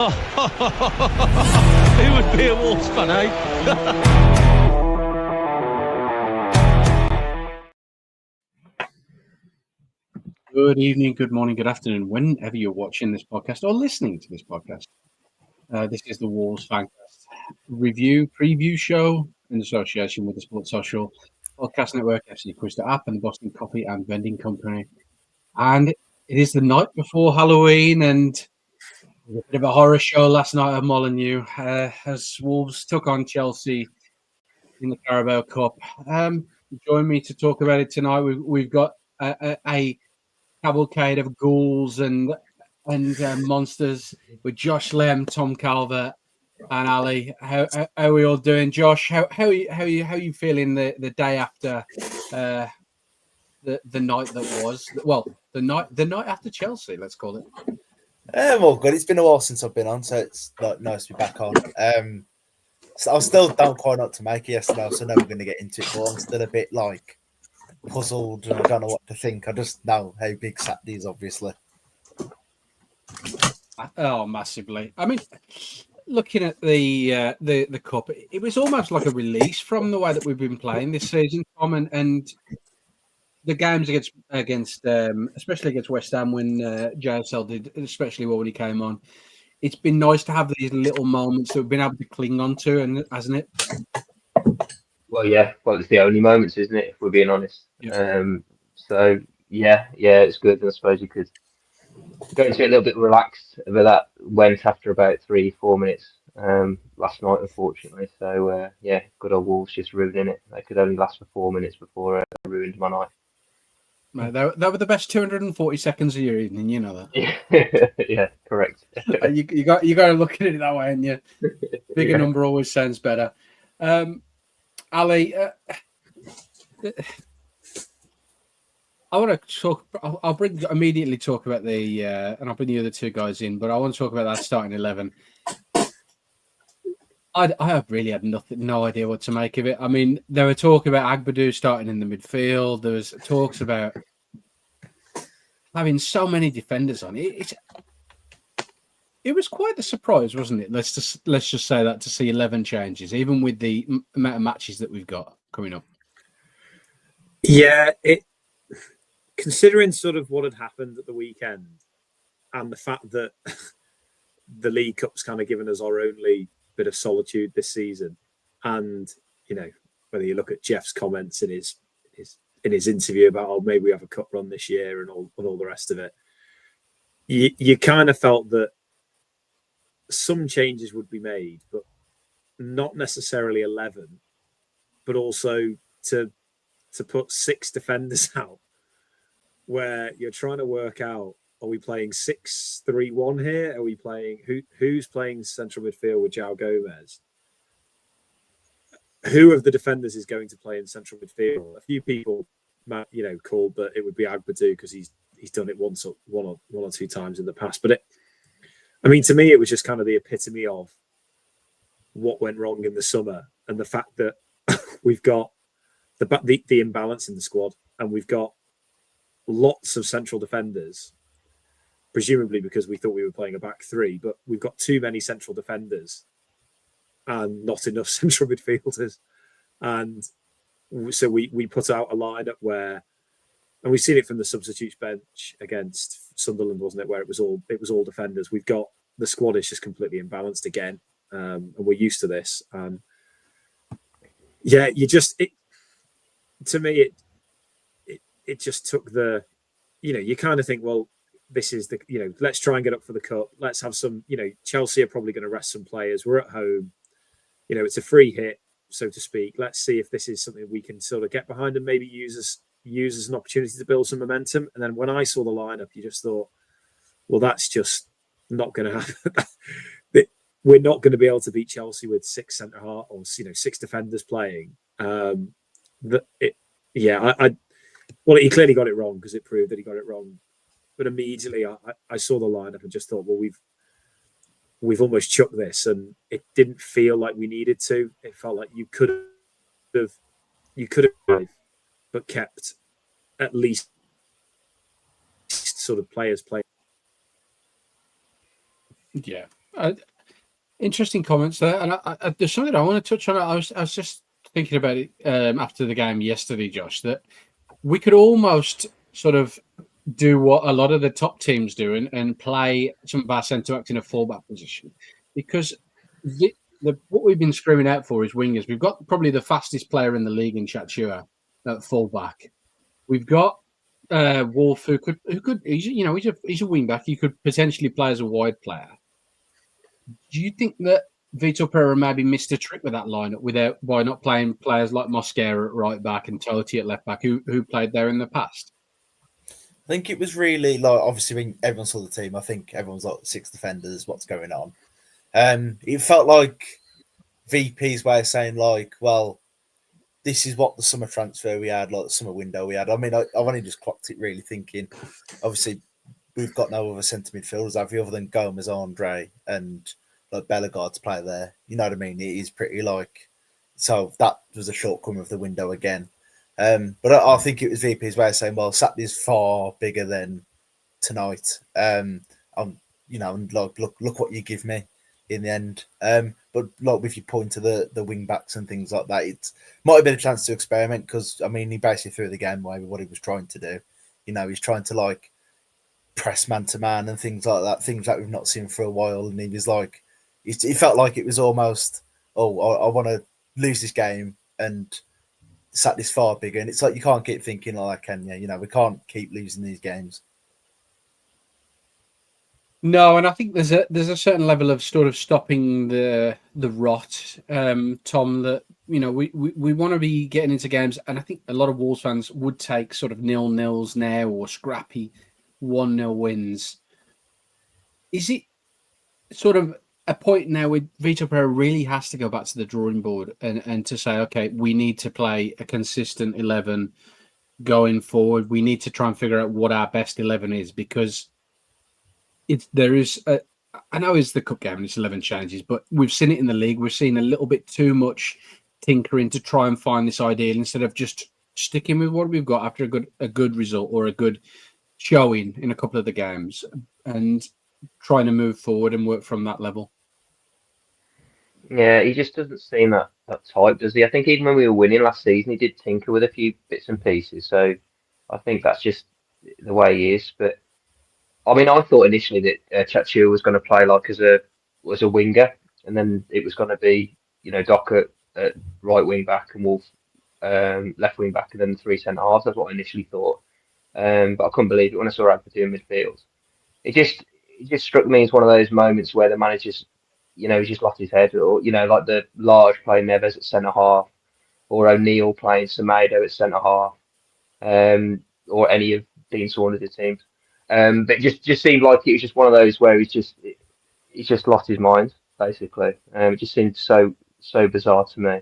Who would be a Wolves fan, eh? Good evening, good morning, good afternoon, whenever you're watching this podcast or listening to this podcast. This is the Wolves Fancast preview show in association with the Sports Social Podcast Network, FCQUIZ.APP, and the Bostin Coffee and Vending Company. And it is the night before Halloween, and a bit of a horror show last night at Molineux as Wolves took on Chelsea in the Carabao Cup. Join me to talk about it tonight. We've got a cavalcade of ghouls and monsters with Josh Lem, Tom Calvert, and Ali. How are we all doing, Josh? How are you feeling the day after the night that was? Well, the night after Chelsea, let's call it. Well, good. It's been a while since I've been on, so it's nice to be back on. So I still don't quite know what to make it yesterday. I was never going to get into it, but I'm still a bit puzzled and I don't know what to think. I just know how big Saturday is, obviously. Oh, massively. I mean, looking at the cup, it was almost like a release from the way that we've been playing this season, Tom, and the games against especially against West Ham when JSL did especially well when he came on. It's been nice to have these little moments that we've been able to cling on to, and hasn't it? Well, yeah. Well, it's the only moments, isn't it? If we're being honest. Yeah. So yeah, it's good. And I suppose you could go into it a little bit relaxed, but that went after about 3-4 minutes last night, unfortunately. So yeah, good old Wolves just ruining it. They could only last for 4 minutes before it ruined my night. Mate, that were the best 240 seconds of your evening, you know that. Yeah, correct. you got to look at it that way, and yeah, bigger number always sounds better. Ali, I want to talk. I'll immediately talk about the and I'll bring the other two guys in, but I want to talk about that starting 11. I really had no idea what to make of it. I mean, there were talk about Agbadou starting in the midfield. There was talks about having so many defenders on it. It was quite a surprise, wasn't it? Let's just say that, to see 11 changes, even with the amount of matches that we've got coming up. Yeah, considering sort of what had happened at the weekend and the fact that the League Cup's kind of given us our only bit of solitude this season, and whether you look at Jeff's comments in his interview about maybe we have a cup run this year and all the rest of it, you kind of felt that some changes would be made, but not necessarily 11, but also to put 6 defenders out, where you're trying to work out, are we playing 6-3-1 here? Are we playing who's playing central midfield with João Gomez? Who of the defenders is going to play in central midfield? A few people, called that it would be Agbadou because he's done it one or two times in the past. But to me, it was just kind of the epitome of what went wrong in the summer, and the fact that we've got the imbalance in the squad, and we've got lots of central defenders, presumably because we thought we were playing a back three, but we've got too many central defenders and not enough central midfielders. And so we put out a lineup where, and we've seen it from the substitutes bench against Sunderland, wasn't it, where it was all defenders. We've got, the squad is just completely imbalanced again, and we're used to this. Yeah, to me, it just took the, you kind of think, well, this is the, let's try and get up for the cup. Let's have some, Chelsea are probably going to rest some players. We're at home. It's a free hit, so to speak. Let's see if this is something we can sort of get behind and maybe use as an opportunity to build some momentum. And then when I saw the lineup, you just thought, well, that's just not going to happen. We're not going to be able to beat Chelsea with 6 centre half or 6 defenders playing. Well, he clearly got it wrong, because it proved that he got it wrong. But immediately I saw the lineup and just thought, well, we've almost chucked this, and it didn't feel like we needed to. It felt like you could have, but kept at least sort of players playing. Yeah, Interesting comments there, and there's something I want to touch on. I was just thinking about it after the game yesterday, Josh, that we could almost sort of do what a lot of the top teams do and play some of our centre backs in a fullback position, because what we've been screaming out for is wingers. We've got probably the fastest player in the league in Chachua at fullback. We've got Wolf, who could he's a wing back. He could potentially play as a wide player. Do you think that Vitor Pereira maybe missed a trick with that lineup by not playing players like Mosquera at right back and Totti at left back, who played there in the past? I think it was really like, obviously when everyone saw the team, I think everyone's like 6 defenders, what's going on? It felt like VP's way of saying like, well, this is what the summer transfer we had, like the summer window we had. I mean, I've only just clocked it really thinking, obviously we've got no other centre midfielders, have we, other than Gomez, Andrey, and like Bellegarde to play there. You know what I mean? It is pretty like, so that was a shortcoming of the window again. But I think it was VP's way of saying, well, Saturday's far bigger than tonight. And like, look what you give me in the end. But like with your point to the wing backs and things like that, it might have been a chance to experiment, because I mean he basically threw the game away with what he was trying to do. You know, he's trying to like press man to man and things like that, things that we've not seen for a while. And he was like, it felt like it was almost, I want to lose this game and sat this far bigger. And it's like you can't keep thinking like, can you? You know, we can't keep losing these games. No, and I think there's a certain level of sort of stopping the rot, Tom. That we want to be getting into games, and I think a lot of Wolves fans would take sort of 0-0s now or scrappy 1-0 wins. Is it sort of a point now where Vitor Pereira really has to go back to the drawing board and to say, okay, we need to play a consistent 11 going forward. We need to try and figure out what our best 11 is, because I know it's the cup game and it's 11 changes, but we've seen it in the league. We've seen a little bit too much tinkering to try and find this ideal instead of just sticking with what we've got after a good result or a good showing in a couple of the games and trying to move forward and work from that level. Yeah, he just doesn't seem that type, does he? I think even when we were winning last season, he did tinker with a few bits and pieces. So I think that's just the way he is. But I mean, I thought initially that Chachua was going to play like as a winger, and then it was going to be Docker at right wing back and Wolf left wing back, and then 3 centre halves. That's what I initially thought. But I couldn't believe it when I saw Agbadu in midfield. It just struck me as one of those moments where the manager's, he's just lost his head, or like the large playing Neves at centre half, or O'Neill playing Semedo at centre half, or any of Dean Saunders' teams. But it just seemed like it was just one of those where he's just lost his mind, basically. It just seemed so bizarre to me.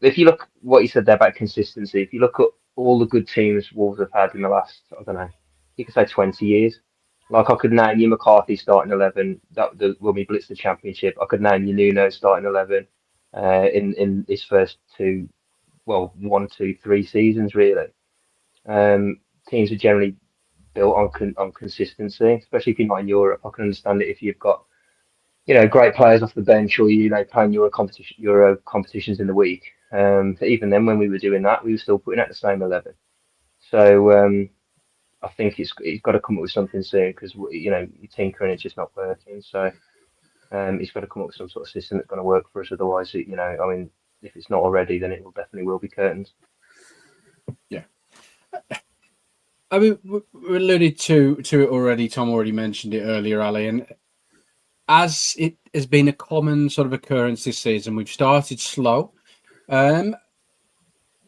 If you look what you said there about consistency, if you look at all the good teams Wolves have had in the last, I don't know, you could say 20 years. Like I could name you McCarthy starting 11 when we blitzed the championship. I could name you Nuno starting 11 in his first 1, 2, 3 seasons really. Teams are generally built on consistency, especially if you're not in Europe. I can understand it if you've got great players off the bench, or playing Euro competitions in the week. But even then, when we were doing that, we were still putting out the same 11. So I think he's got to come up with something soon, because you're tinkering, it's just not working. So he's got to come up with some sort of system that's going to work for us. Otherwise, I mean, if it's not already, then it definitely will be curtains. Yeah. I mean, we alluded to it already. Tom already mentioned it earlier, Ali, and as it has been a common sort of occurrence this season, we've started slow. I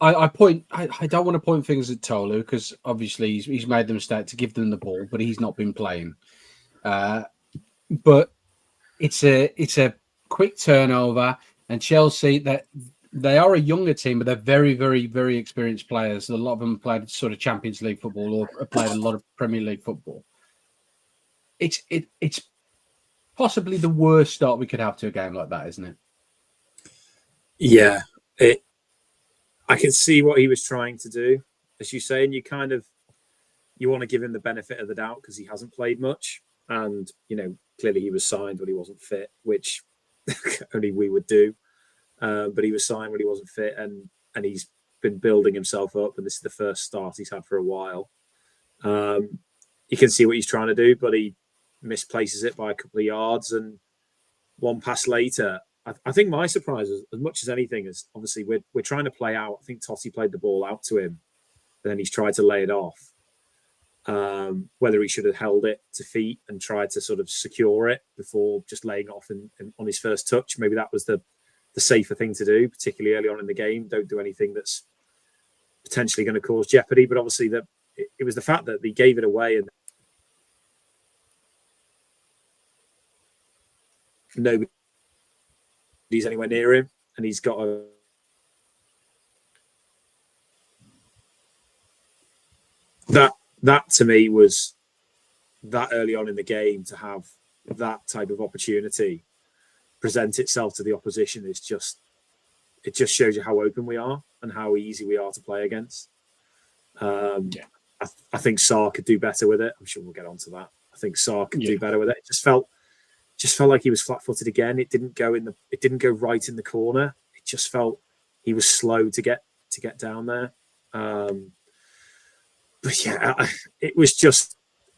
don't want to point fingers at Tolu, because obviously he's made the mistake to give them the ball, but he's not been playing. But it's a quick turnover, and Chelsea, that they are a younger team, but they're very, very, very experienced players. A lot of them played sort of Champions League football or played a lot of Premier League football. It's possibly the worst start we could have to a game like that, isn't it? Yeah, I can see what he was trying to do, as you say, and you want to give him the benefit of the doubt because he hasn't played much. and clearly he was signed when he wasn't fit, which only we would do. But he was signed when he wasn't fit, and he's been building himself up, and this is the first start he's had for a while. You can see what he's trying to do, but he misplaces it by a couple of yards, and one pass later. I think my surprise, as much as anything, is obviously we're trying to play out. I think Totti played the ball out to him, and then he's tried to lay it off. Whether he should have held it to feet and tried to sort of secure it before just laying it off on his first touch. Maybe that was the safer thing to do, particularly early on in the game. Don't do anything that's potentially going to cause jeopardy. But obviously, it was the fact that he gave it away and nobody's anywhere near him, and he's got that to me was that early on in the game to have that type of opportunity present itself to the opposition is just shows you how open we are and how easy we are to play against. I think Saka could do better with it. I'm sure we'll get onto that. I think Saka could do better with it. It just felt like he was flat-footed again. It didn't go right in the corner. It just felt he was slow to get down there. But yeah, it was just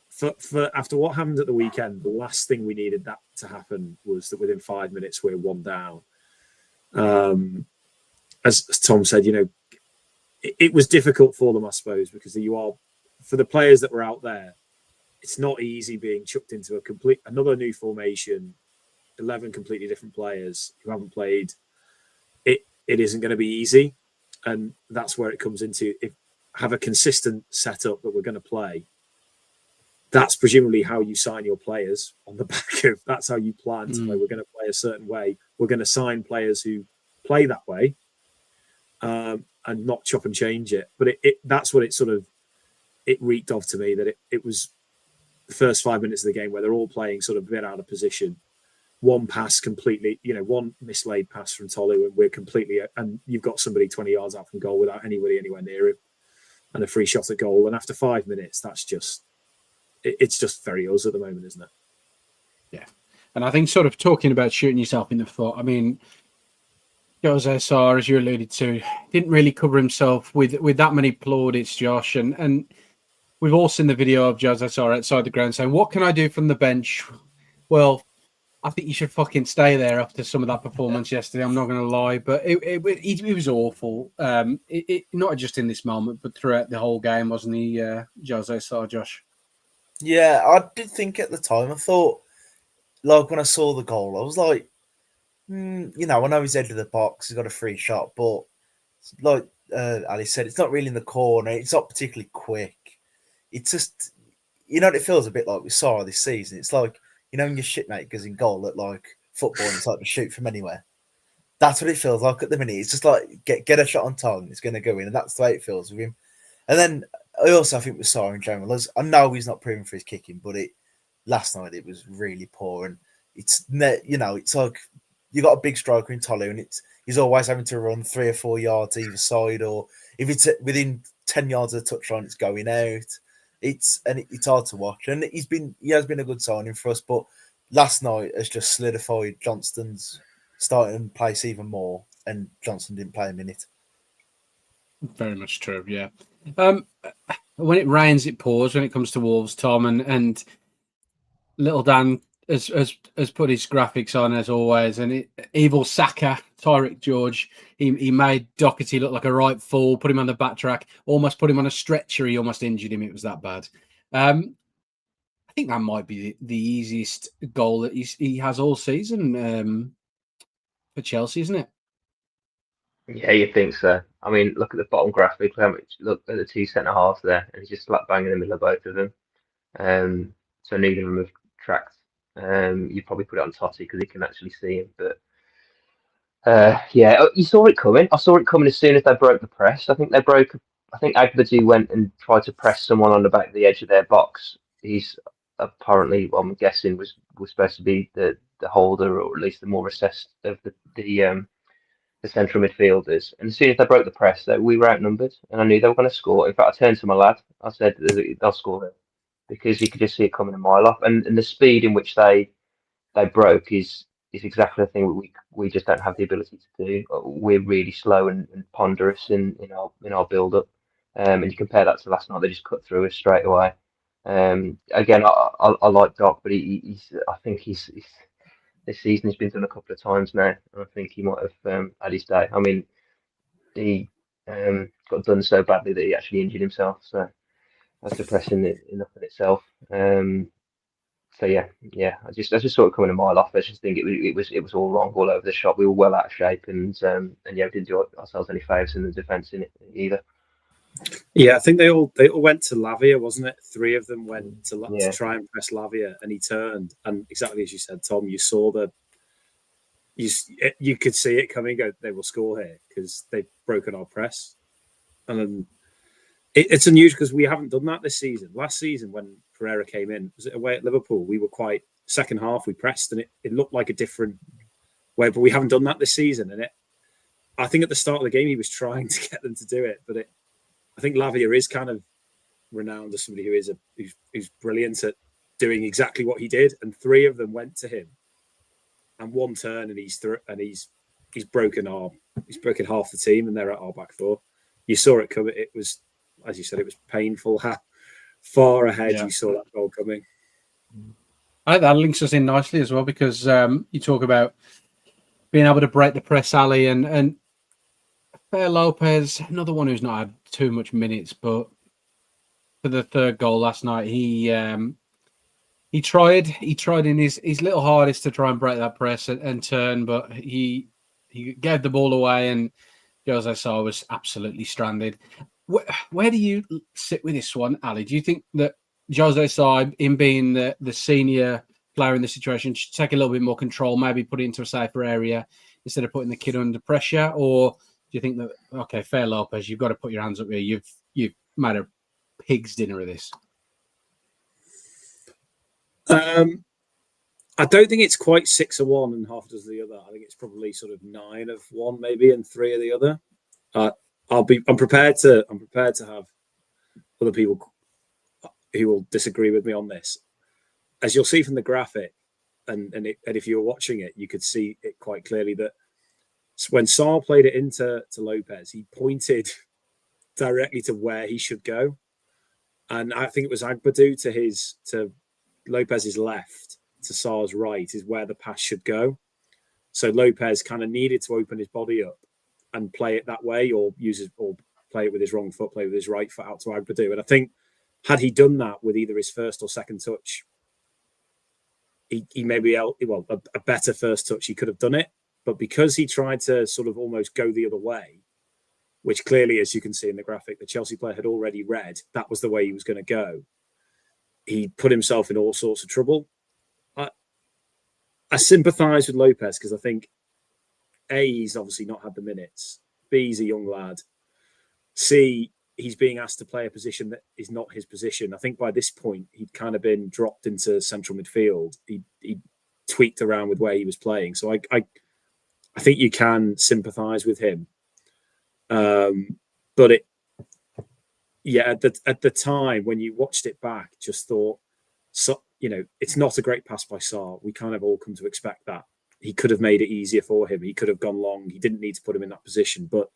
for after what happened at the weekend, the last thing we needed that to happen was that within 5 minutes we're one down. As Tom said, it was difficult for them, I suppose, because for the players that were out there, it's not easy being chucked into another new formation, 11 completely different players who haven't played. It isn't going to be easy, and that's where it comes into. Have a consistent setup that we're going to play. That's presumably how you sign your players on the back of. That's how you plan to play. We're going to play a certain way. We're going to sign players who play that way, and not chop and change it. But that's what it reeked of to me. That it was the first 5 minutes of the game where they're all playing sort of a bit out of position. One pass completely, one mislaid pass from Tolu, and we're completely. And you've got somebody 20 yards out from goal without anybody anywhere near him, and a free shot at goal. And after 5 minutes, it's just very us at the moment, isn't it? Yeah. And I think sort of talking about shooting yourself in the foot, I mean, Jose Sarr, as you alluded to, didn't really cover himself with that many plaudits, Josh. And we've all seen the video of Jose Sarr outside the ground saying, what can I do from the bench? Well, I think you should fucking stay there after some of that performance yesterday. I'm not going to lie, but it was awful. Not just in this moment, but throughout the whole game, wasn't he, Jose Sarr, Josh? Yeah, I did think at the time. I thought, like when I saw the goal, I was like, I know he's head of the box, he's got a free shot, but like Ali said, it's not really in the corner. It's not particularly quick. It's just, what it feels a bit like we saw this season. It's like, when your shitmate goes in goal at like football and it's like to shoot from anywhere. That's what it feels like at the minute. It's just like get a shot on target, it's going to go in, and that's the way it feels with him. And then I think with Sarr in general, I know he's not proven for his kicking, but last night it was really poor, and it's like you got a big striker in Tolu, and he's always having to run 3 or 4 yards either side, or if it's within 10 yards of the touchline, it's going out. It's hard to watch, and he has been a good signing for us, but last night has just solidified Johnston's starting place even more, and Johnston didn't play a minute. Very much true, yeah. When it rains, it pours. When it comes to Wolves, Tom, and little Dan has put his graphics on as always, and evil Saka, Tyrick George, he made Doherty look like a right fool, put him on the back track, almost put him on a stretcher. He almost injured him. It was that bad. I think that might be the easiest goal that he has all season for Chelsea, isn't it? Yeah, you think so. I mean, look at the bottom graphic. Look at the two centre halves there, and he's just slap bang in the middle of both of them. So neither of them have tracked. You probably put it on Totti because he can actually see him. But you saw it coming. I saw it coming as soon as they broke the press. I think Agbadu went and tried to press someone on the back of the edge of their box. He's apparently, well, I'm guessing, was supposed to be the holder, or at least the more assessed of the central midfielders. And as soon as they broke the press, we were outnumbered, and I knew they were going to score. In fact, I turned to my lad. I said, "They'll score it." because you could just see it coming a mile off, and the speed in which they broke is exactly the thing we just don't have the ability to do. We're really slow and ponderous in our build up, and you compare that to last night, they just cut through us straight away. Again, I like Doc, but I think he's this season he's been done a couple of times now, and I think he might have had his day. I mean, he got done so badly that he actually injured himself, so that's depressing enough in itself. So yeah, I just saw it coming a mile off. I just think it was all wrong all over the shop. We were well out of shape, and yeah, we didn't do ourselves any favours in the defence in it either. Yeah, I think they all went to Lavia, wasn't it? 3 of them went to try and press Lavia, and he turned. And exactly as you said, Tom, you saw you could see it coming. Go, they will score here because they've broken our press, and it's unusual because we haven't done that this season. Last season, when Pereira came in, was it away at Liverpool? We were quite second half. We pressed, and it looked like a different way, but we haven't done that this season. And I think at the start of the game, he was trying to get them to do it, but I think Lavia is kind of renowned as somebody who's brilliant at doing exactly what he did, and 3 of them went to him, and 1 turn, and he's broken half the team, and they're at our back 4. You saw it coming. It was, as you said, it was painful. How far ahead you saw that goal coming. I think that links us in nicely as well, because you talk about being able to break the press, Ali, and Lopez, another one who's not had too much minutes, but for the 3rd goal last night, he tried in his little hardest to try and break that press and turn, but he gave the ball away, and Jose Sa was absolutely stranded. Where do you sit with this one, Ali? Do you think that Jose Sa, in being the senior player in the situation, should take a little bit more control, maybe put it into a safer area instead of putting the kid under pressure? Or do you think that, okay, fair Lopez, you've got to put your hands up here. You've made a pig's dinner of this? I don't think it's quite 6 of one and half a dozen of the other. I think it's probably sort of 9 of one, maybe, and 3 of the other. I'm prepared to have other people who will disagree with me on this. As you'll see from the graphic, and if you were watching it, you could see it quite clearly that when Sarr played it into Lopez, he pointed directly to where he should go, and I think it was Agbadou to Lopez's left to Sarr's right is where the pass should go. So Lopez kind of needed to open his body up and play it that way, or play it with his wrong foot, play with his right foot out to Agbadou. And I think had he done that with either his first or second touch, he maybe a better first touch, he could have done it. But because he tried to sort of almost go the other way, which clearly, as you can see in the graphic, the Chelsea player had already read that was the way he was going to go, he put himself in all sorts of trouble. I sympathise with Lopez because I think, A, he's obviously not had the minutes. B, he's a young lad. C, he's being asked to play a position that is not his position. I think by this point, he'd kind of been dropped into central midfield. He tweaked around with where he was playing. So I think you can sympathise with him. But at the time when you watched it back, just thought, it's not a great pass by Sarr. We kind of all come to expect that. He could have made it easier for him. He could have gone long. He didn't need to put him in that position. But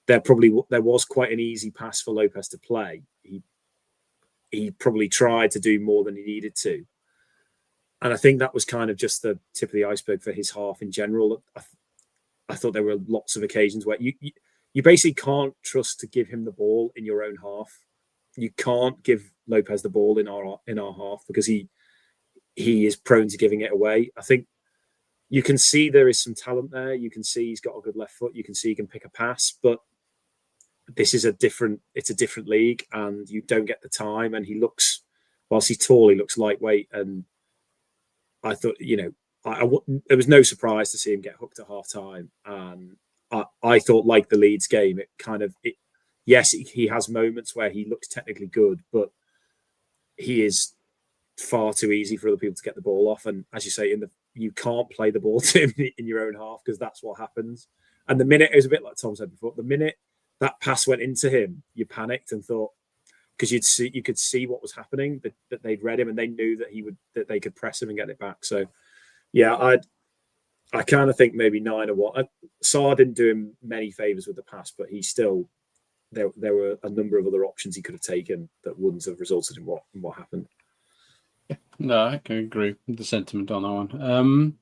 there was quite an easy pass for Lopez to play. He probably tried to do more than he needed to. And I think that was kind of just the tip of the iceberg for his half in general. I thought there were lots of occasions where you basically can't trust to give him the ball in your own half. You can't give Lopez the ball in our half because he is prone to giving it away. I think you can see there is some talent there. You can see he's got a good left foot. You can see he can pick a pass, but it's a different league, and you don't get the time. And he looks, whilst he's tall, he looks lightweight. And I thought, there was no surprise to see him get hooked at half time. And I thought, like the Leeds game, yes, he has moments where he looks technically good, but he is far too easy for other people to get the ball off. And as you say, you can't play the ball to him in your own half because that's what happens. And the minute, it was a bit like Tom said before, the minute that pass went into him, you panicked and thought, because you could see what was happening, that they'd read him and they knew that they could press him and get it back. So yeah, I kind of think maybe 9 or 1. Sarr didn't do him many favors with the pass, but he still there were a number of other options he could have taken that wouldn't have resulted in what happened. No, I can agree with the sentiment on that one.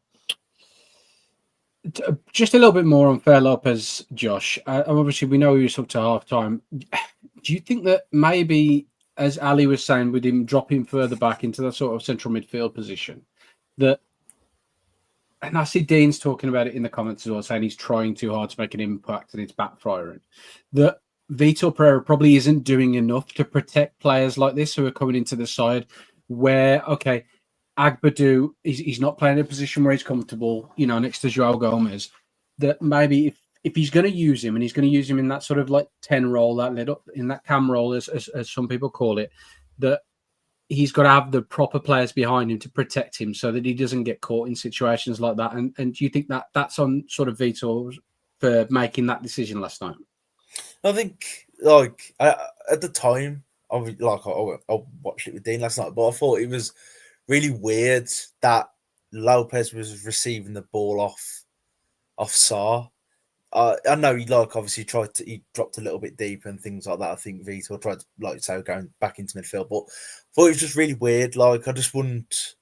Just a little bit more on Fair Lopez, Josh. Obviously, we know he was up to half time. Do you think that maybe, as Ali was saying, with him dropping further back into that sort of central midfield position, that, and I see Dean's talking about it in the comments as well, saying he's trying too hard to make an impact and it's backfiring, that Vitor Pereira probably isn't doing enough to protect players like this who are coming into the side where, okay, Agbadou, he's not playing in a position where he's comfortable, next to Joao Gomez, that maybe if he's going to use him, and he's going to use him in that sort of like 10 role, in that cam role, as some people call it, that he's got to have the proper players behind him to protect him so that he doesn't get caught in situations like that. And do you think that that's on sort of Vitor for making that decision last night? I think, at the time, I watched it with Dean last night, but I thought it was really weird that Lopez was receiving the ball off Sarr. I know he obviously he dropped a little bit deeper and things like that. I think Vitor tried to, going back into midfield, but I thought it was just really weird. I just wouldn't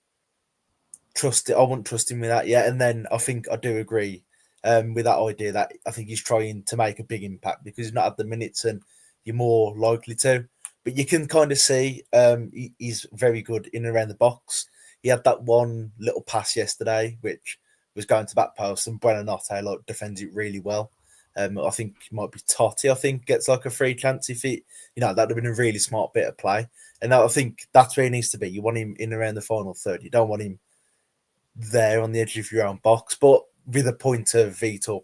trust it. I wouldn't trust him with that yet. And then I think I do agree with that idea that I think he's trying to make a big impact because he's not had the minutes and you're more likely to. But you can kind of see he's very good in and around the box. He had that one little pass yesterday, which was going to back post, and Buonanotte defends it really well. I think it might be Totti. Gets a free chance if it, that'd have been a really smart bit of play. And I think that's where he needs to be. You want him in around the final third. You don't want him there on the edge of your own box. But with a point of Vitor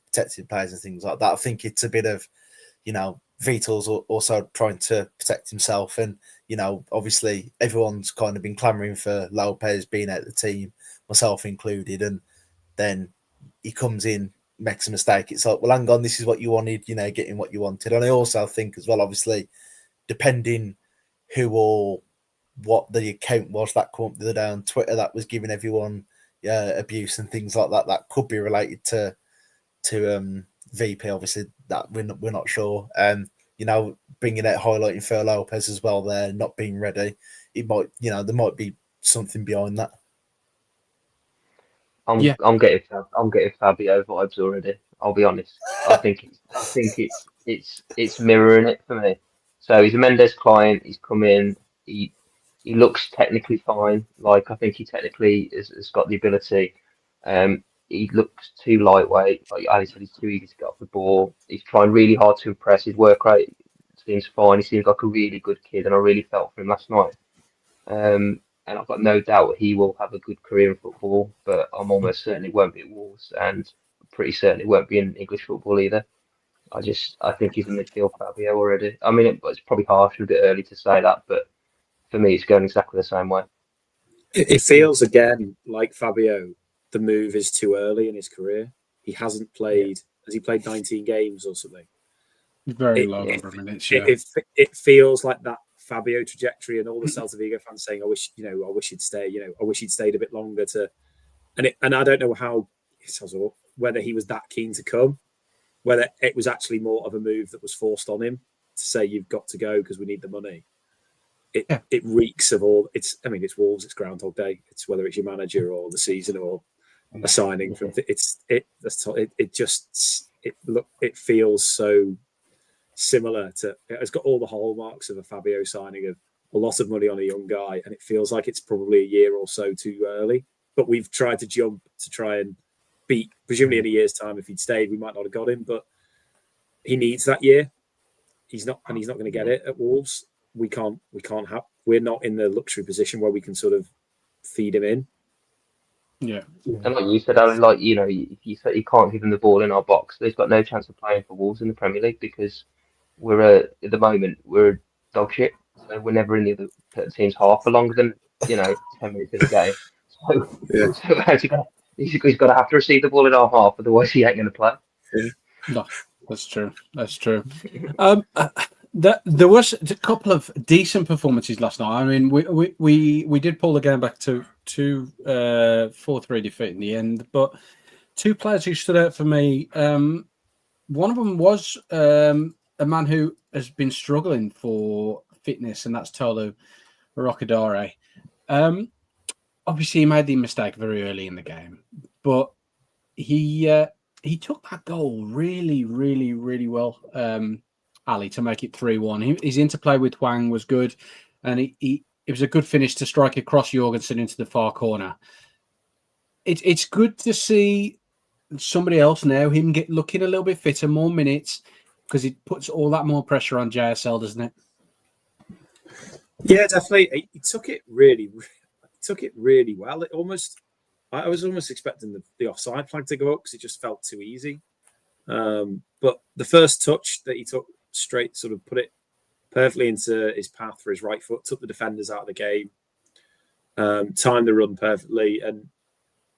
protecting players and things like that, I think it's a bit of, Vitor's also trying to protect himself. And, obviously everyone's kind of been clamouring for Lopez being out of the team, myself included. And then he comes in, makes a mistake. It's like, well, hang on, this is what you wanted, getting what you wanted. And I also think as well, obviously, depending who or what the account was that came up the other day on Twitter that was giving everyone abuse and things like that, that could be related to VP, obviously, that we're not sure. Bringing out, highlighting Fer Lopez as well there, not being ready. It might, there might be something behind that. I'm getting Fabio vibes already. I'll be honest. I think it's mirroring it for me. So he's a Mendes client. He's come in. He looks technically fine. I think he technically has got the ability. He looks too lightweight. Like Ali said, he's too easy to get off the ball. He's trying really hard to impress. His work rate seems fine. He seems like a really good kid, and I really felt for him last night. And I've got no doubt he will have a good career in football, but I'm almost certain it won't be at Wolves, and pretty certain it won't be in English football either. I think he's in midfield Fabio already. I mean, it's probably harsh, a bit early to say that, but for me, it's going exactly the same way. It feels again like Fabio, the move is too early in his career. He hasn't played. Has he played 19 games or something? Very low number of minutes. Yeah. It feels like that Fabio trajectory, and all the Celta Vigo fans saying, I wish he'd stay. I wish he'd stayed a bit longer to. And I don't know whether he was that keen to come, whether it was actually more of a move that was forced on him to say you've got to go because we need the money. It reeks of all. It's Wolves. It's Groundhog Day. It's whether it's your manager or the season or a signing from. It feels so similar to. It's got all the hallmarks of a Fabio signing, of a lot of money on a young guy, and it feels like it's probably a year or so too early. But we've tried to jump to try and beat. Presumably in a year's time, if he'd stayed, we might not have got him. But he needs that year. He's not going to get it at Wolves. We're not in the luxury position where we can sort of feed him in. Yeah. And like you said, Alan, if you said you can't give him the ball in our box, there's got no chance of playing for Wolves in the Premier League because at the moment we're dog shit. So we're never in the other team's half for longer than 10 minutes in a game. So how's he got? He's got to have to receive the ball in our half, otherwise he ain't going to play. No, that's true. There was a couple of decent performances last night. I mean, we did pull the game back to 4-3 defeat in the end, but two players who stood out for me. One of them was a man who has been struggling for fitness, and that's Tolu Rokodare. Obviously, he made the mistake very early in the game, but he took that goal really, really, really well, Ali, to make it 3-1. His interplay with Hwang was good, and it was a good finish to strike across Jorgensen into the far corner. It's good to see somebody else now, him get looking a little bit fitter, more minutes, because it puts all that more pressure on JSL, doesn't it? Yeah, definitely. He took it really well. I was almost expecting the offside flag to go up because it just felt too easy. But the first touch that he took straight, sort of put it perfectly into his path for his right foot, took the defenders out of the game, timed the run perfectly, and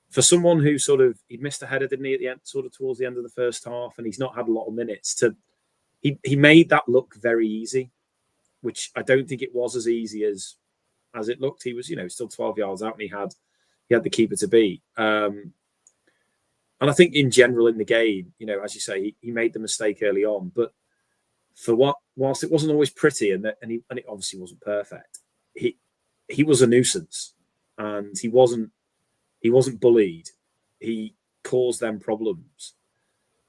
for someone who he'd missed a header, didn't he, at the end, towards the end of the first half, and he's not had a lot of minutes. He made that look very easy, which I don't think it was as easy as it looked. He was, still 12 yards out, and he had the keeper to beat. And I think in general in the game, as you say, he made the mistake early on, but whilst it wasn't always pretty, and it obviously wasn't perfect, he was a nuisance, and he wasn't bullied. He caused them problems.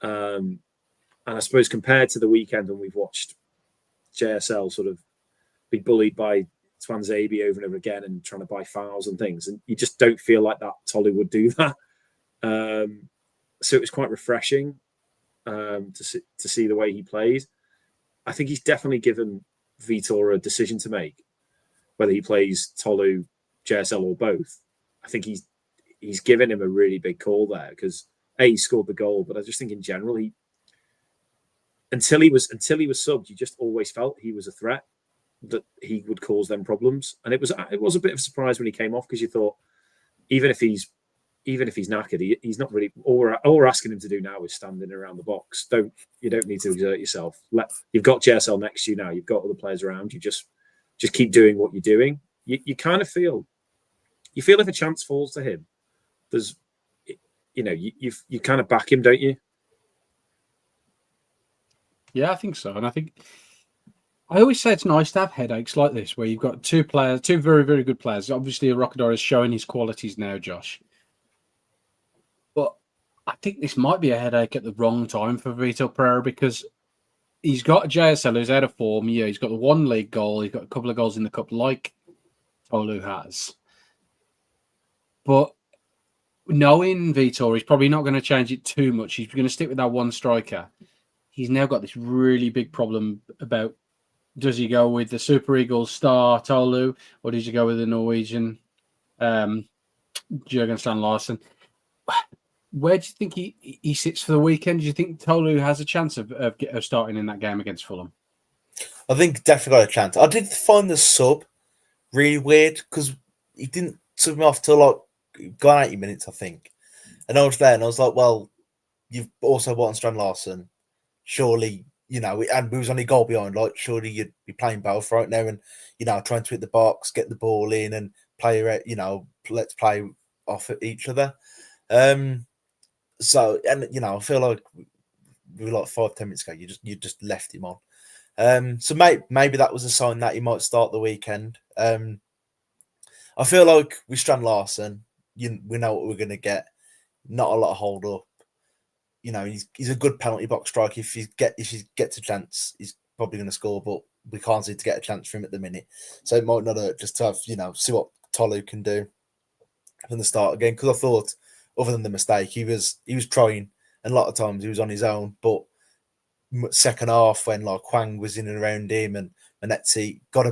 And I suppose compared to the weekend when we've watched JSL sort of be bullied by Twanzebe over and over again and trying to buy fouls and things, and you just don't feel like that Tolu would do that. So it was quite refreshing to see the way he played. I think he's definitely given Vitor a decision to make, whether he plays Tolu, JSL, or both. I think he's given him a really big call there because he scored the goal, but I just think in general until he was subbed, you just always felt he was a threat, that he would cause them problems. And it was a bit of a surprise when he came off, because you thought even if he's knackered, he's not really. All we're asking him to do now is standing around the box. You don't need to exert yourself. You've got JSL next to you now. You've got other players around you. Just keep doing what you're doing. You kind of feel if a chance falls to him, there's you kind of back him, don't you? Yeah, I think so. And I think I always say it's nice to have headaches like this, where you've got two very, very good players. Obviously, Rokodare is showing his qualities now, Josh. But I think this might be a headache at the wrong time for Vitor Pereira, because he's got JSL who's out of form. Yeah, he's got the one league goal. He's got a couple of goals in the cup like Tolu has. But knowing Vitor, he's probably not going to change it too much. He's going to stick with that one striker. He's now got this really big problem about, does he go with the Super Eagles star Tolu, or does he go with the Norwegian Jørgen Strand Larsen? Where do you think he sits for the weekend? Do you think Tolu has a chance of starting in that game against Fulham? I think definitely got a chance. I did find the sub really weird because he didn't sub me off till gone 80 minutes, I think. And I was there and I was like, well, you've also bought Strand Larsen. Surely, and we was only goal behind, surely you'd be playing both right now and, trying to hit the box, get the ball in and play, let's play off at each other. So, and, I feel like we were 5-10 minutes ago, you just left him on. So maybe that was a sign that he might start the weekend. I feel like with Strand Larsen, we know what we're going to get. Not a lot of hold up. He's a good penalty box striker. If he gets a chance, he's probably going to score, but we can't seem to get a chance for him at the minute. So it might not hurt just to have, see what Tolu can do from the start again. Because I thought, other than the mistake, he was trying, and a lot of times he was on his own. But second half, when Hwang was in and around him, and Manetzi got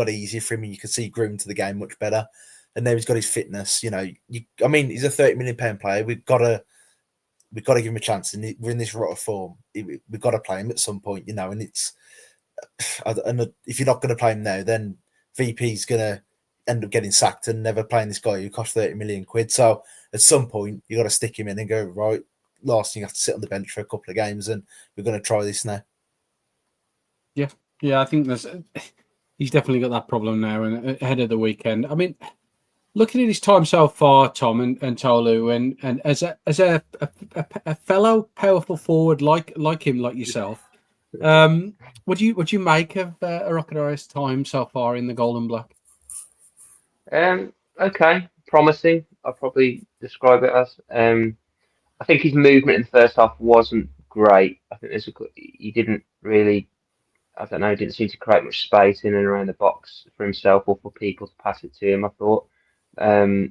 easier for him, and you could see he grew into the game much better. And now he's got his fitness. He's a £30 million player. We've got to give him a chance, and we're in this rot of form. We've got to play him at some point, and it's. And if you're not going to play him now, then VP's going to end up getting sacked and never playing this guy who cost £30 million. So at some point, you got to stick him in and go, right, Larsen, you have to sit on the bench for a couple of games, and we're going to try this now. Yeah, Yeah, I think he's definitely got that problem now, and ahead of the weekend. I mean, looking at his time so far, Tom and Tolu, and as a fellow powerful forward like him, like yourself, would you make of Arokadori's time so far in the Gold and Black? Okay, promising. I'll probably describe it as. I think his movement in the first half wasn't great. I think he didn't really, I don't know, didn't seem to create much space in and around the box for himself or for people to pass it to him. I thought. I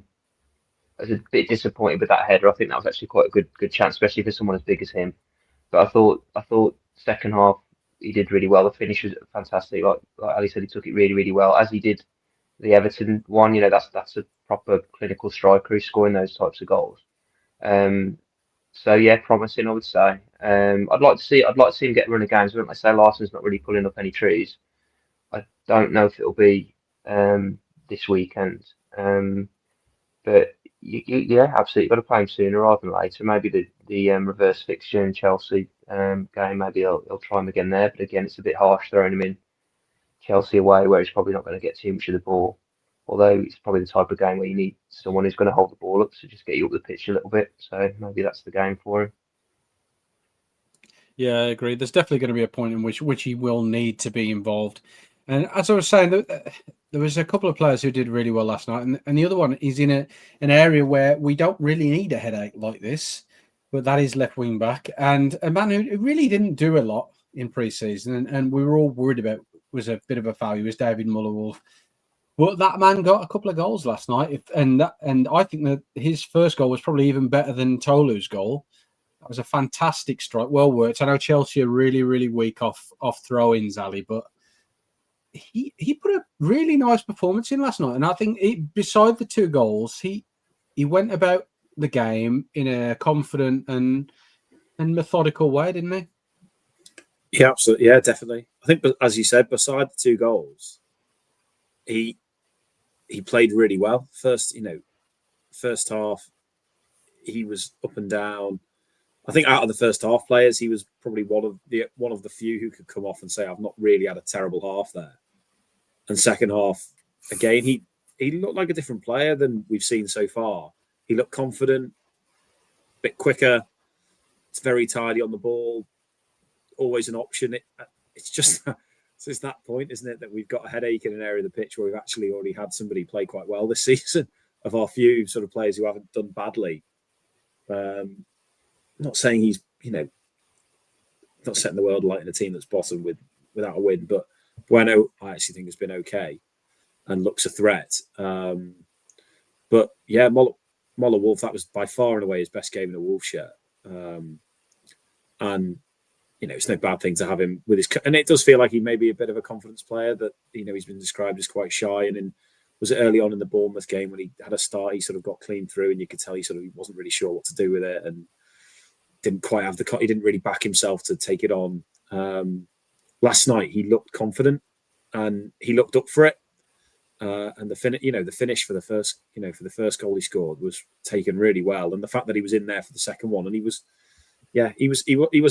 was a bit disappointed with that header. I think that was actually quite a good chance, especially for someone as big as him. But I thought second half he did really well. The finish was fantastic. Like Ali said, he took it really, really well, as he did the Everton one. You know, that's a proper clinical striker who's scoring those types of goals. So yeah, promising, I would say. I'd like to see him get a run of games. But like I say, Larson's not really pulling up any trees. I don't know if it'll be this weekend. But yeah, absolutely got to play him sooner rather than later. Maybe the reverse fixture in Chelsea game. Maybe he'll try him again there. But again, it's a bit harsh throwing him in Chelsea away, where he's probably not going to get too much of the ball. Although it's probably the type of game where you need someone who's going to hold the ball up to just get you up the pitch a little bit. So maybe that's the game for him. Yeah, I agree. There's definitely going to be a point in which he will need to be involved. And as I was saying, there was a couple of players who did really well last night, and the other one is in an area where we don't really need a headache like this, but that is left wing back, and a man who really didn't do a lot in pre-season, and we were all worried about was a bit of a foul. He was David Muller-Wolf, but that man got a couple of goals last night, and I think that his first goal was probably even better than Tolu's goal. That was a fantastic strike, well worked. I know Chelsea are really, really weak off throw-ins, Ali, but he put a really nice performance in last night, and I think beside the two goals, he went about the game in a confident and methodical way, didn't he? Yeah, absolutely. Yeah, definitely. I think, as you said, beside the two goals, he played really well. First half, he was up and down. I think out of the first half players, he was probably one of the few who could come off and say, "I've not really had a terrible half there." And second half, again, he looked like a different player than we've seen so far. He looked confident, a bit quicker. It's very tidy on the ball. Always an option. It's just it's that point, isn't it, that we've got a headache in an area of the pitch where we've actually already had somebody play quite well this season. Of our few sort of players who haven't done badly. Not saying he's not setting the world alight in a team that's bottom without a win, but Bueno, I actually think has been okay and looks a threat. But yeah, Muller-Wolf, that was by far and away his best game in a Wolf shirt. And it's no bad thing to have him with his, and it does feel like he may be a bit of a confidence player that he's been described as quite shy. And was it early on in the Bournemouth game when he had a start, he sort of got clean through, and you could tell he wasn't really sure what to do with it, and didn't quite have he didn't really back himself to take it on. Last night he looked confident and he looked up for it. And the finish for the first goal he scored was taken really well, and the fact that he was in there for the second one, and he was a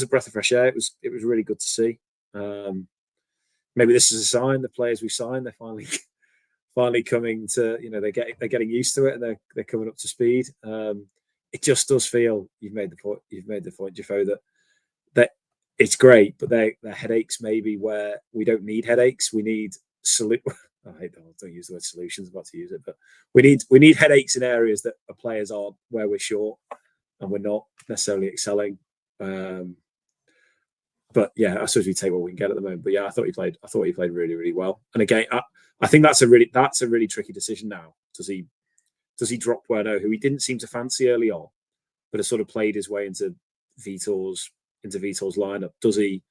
breath of fresh air. It was really good to see. Maybe this is a sign the players we signed, they're finally coming to, they're getting used to it, and they're coming up to speed. It just does feel you've made the point, Jeffo, that it's great, but they're headaches maybe where we don't need headaches. We need don't use the word solutions. I'm about to use it, but we need headaches in areas that our players are where we're short and we're not necessarily excelling. But yeah, I suppose we take what we can get at the moment. But yeah, I thought he played really, really well. And again, I think that's a really tricky decision now. Does he drop Bueno, who he didn't seem to fancy early on, but has sort of played his way into Vitor's lineup? Does he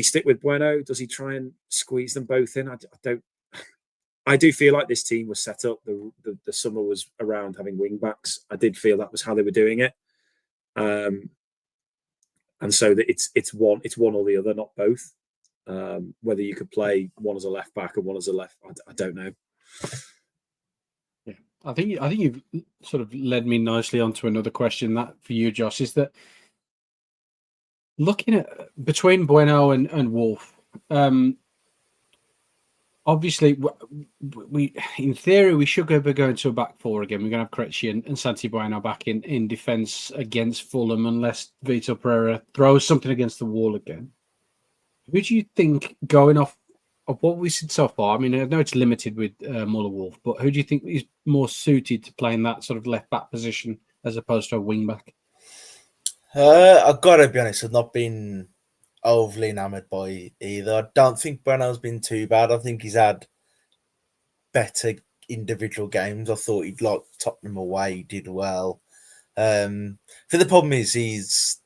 stick with Bueno? Does he try and squeeze them both in? I do feel like this team was set up. The summer was around having wing backs. I did feel that was how they were doing it, and so that it's one or the other, not both. Whether you could play one as a left back and one as a left, I don't know. Yeah, I think you've sort of led me nicely onto another question that for you, Josh, is that looking at between Bueno and Wolf, obviously, we in theory we should be going to a back four again. We're going to have Krejci and Santi Bueno back in defence against Fulham, unless Vitor Pereira throws something against the wall again. Who do you think, going off of what we've seen so far? I mean, I know it's limited with Muller Wolf, but who do you think is more suited to playing that sort of left back position as opposed to a wing back? I've got to be honest, I've not been overly enamoured by either. I don't think Bueno's been too bad. I think he's had better individual games. I thought he'd like Tottenham away, he did well. For the problem is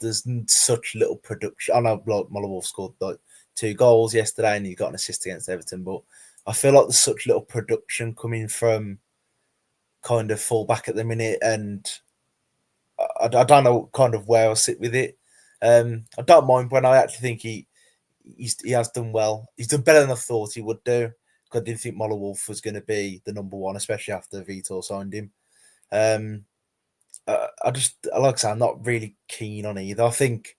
there's such little production. I know like Muller Wolf scored like 2 goals yesterday and he got an assist against Everton, but I feel like there's such little production coming from kind of full back at the minute, and I don't know kind of where I'll sit with it. I don't mind when I actually think he has done well. He's done better than I thought he would do. I didn't think Muller Wolf was going to be the number one, especially after Vitor signed him. I just, like I say, I'm not really keen on either. I think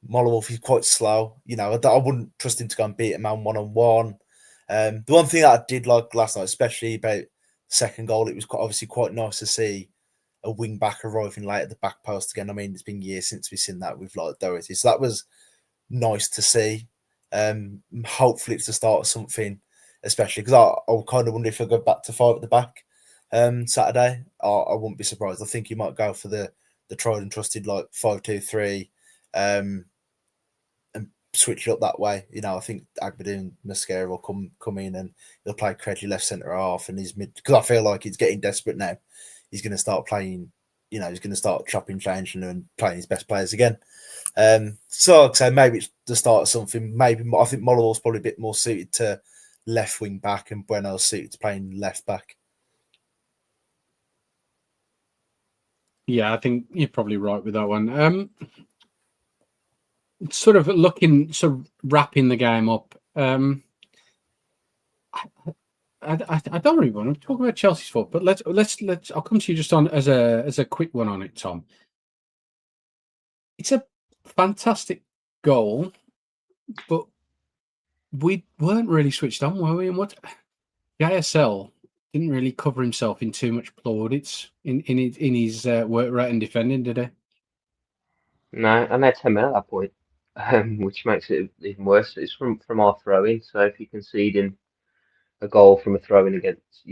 Muller Wolf is quite slow. You know, I wouldn't trust him to go and beat a man one-on-one. The one thing that I did like last night, especially about the second goal, it was obviously quite nice to see a wing back arriving late at the back post again. I mean, it's been years since we've seen that with like Doherty, so that was nice to see. Hopefully, it's the start of something, especially because I kind of wonder if he'll go back to 5 at the back Saturday. I wouldn't be surprised. I think he might go for the tried and trusted like 5-2-3, and switch it up that way. You know, I think Agbadu and Mascara will come in and he'll play Krejci left centre half and his mid, because I feel like he's getting desperate now. He's going to start playing, you know, he's going to start chopping, changing and playing his best players again. So I'd say maybe it's the start of something. Maybe I think Moller's probably a bit more suited to left wing back and Bueno's suited to playing left back. Yeah, I think you're probably right with that one. Sort of wrapping the game up. I don't really want to talk about Chelsea's fault, but let's. I'll come to you just on as a quick one on it, Tom. It's a fantastic goal, but we weren't really switched on, were we? And what JSL didn't really cover himself in too much plaudits in his work rate and defending, did he? No, and they're 10 men at that point, which makes it even worse. It's from our throw-in, so if you're conceding a goal from a throw-in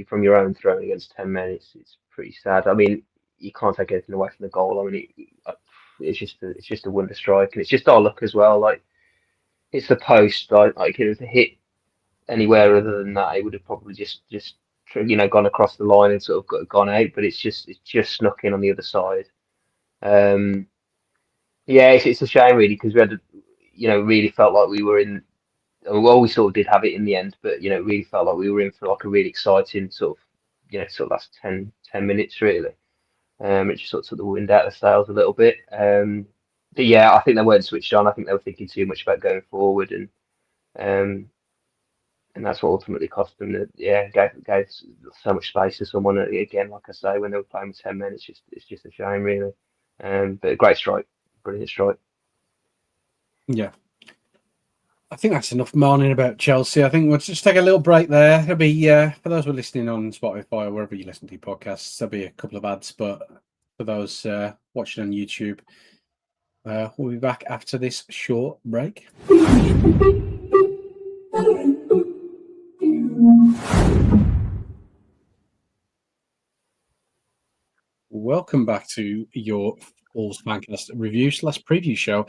from your own throw-in against 10 men, it's pretty sad. I mean, you can't take anything away from the goal. I mean, it's just a wonder strike, and it's just our luck as well. Like, it's the post. Like if it was a hit anywhere other than that, it would have probably just gone across the line and sort of gone out. But it's just snuck in on the other side. Yeah, it's a shame really, because we had really felt like we were in. Well, we sort of did have it in the end, but it really felt like we were in for like a really exciting sort of last 10 minutes really. It just sort of took the wind out of the sails a little bit. But yeah, I think they weren't switched on. I think they were thinking too much about going forward, and that's what ultimately cost them. Gave so much space to someone again. Like I say, when they were playing with 10 men, it's just a shame really. But a great strike, brilliant strike. Yeah. I think that's enough moaning about Chelsea. I think we'll just take a little break there. There'll be, for those who are listening on Spotify or wherever you listen to podcasts, there'll be a couple of ads. But for those watching on YouTube, we'll be back after this short break. Welcome back to your Wolves Fancast review/preview show.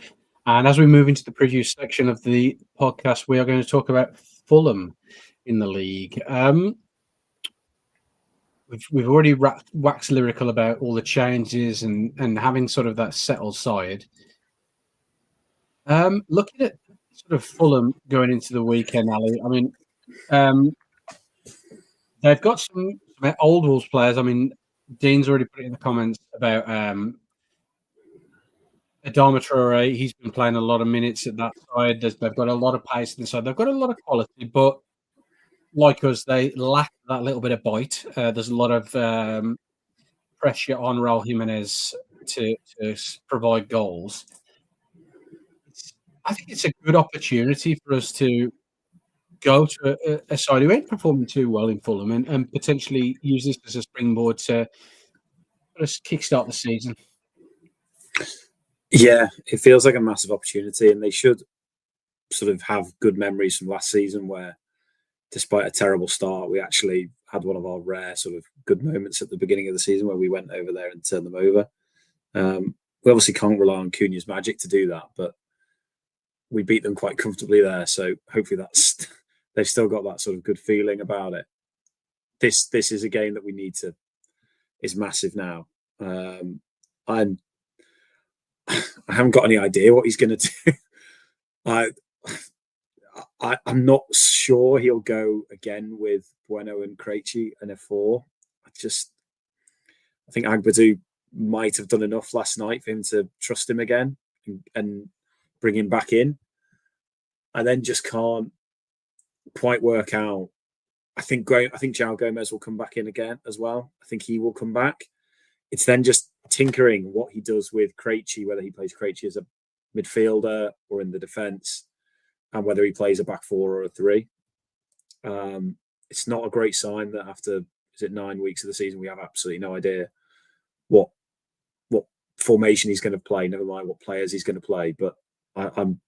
And as we move into the preview section of the podcast, we are going to talk about Fulham in the league. We've already waxed lyrical about all the changes and having sort of that settled side. Looking at sort of Fulham going into the weekend, Ali, I mean, they've got some old Wolves players. I mean, Dean's already put it in the comments about Adama Traore. He's been playing a lot of minutes at that side. They've got a lot of pace on the side. They've got a lot of quality, but like us, they lack that little bit of bite. There's a lot of pressure on Raul Jimenez to provide goals. I think it's a good opportunity for us to go to a side who ain't performing too well in Fulham and potentially use this as a springboard to kickstart the season. Yeah, it feels like a massive opportunity, and they should sort of have good memories from last season where, despite a terrible start, we actually had one of our rare sort of good moments at the beginning of the season where we went over there and turned them over. We obviously can't rely on Cunha's magic to do that, but we beat them quite comfortably there. So hopefully they've still got that sort of good feeling about it. This is a game that we need to is massive now. I haven't got any idea what he's going to do. I'm not sure he'll go again with Bueno and Krejci and a 4. I think Agbadou might have done enough last night for him to trust him again and bring him back in. I then just can't quite work out. I think João Gomez will come back in again as well. I think he will come back. It's then just tinkering what he does with Krejci, whether he plays Krejci as a midfielder or in the defence, and whether he plays a back 4 or a 3. It's not a great sign that after 9 weeks of the season we have absolutely no idea what formation he's going to play. Never mind what players he's going to play. But I'm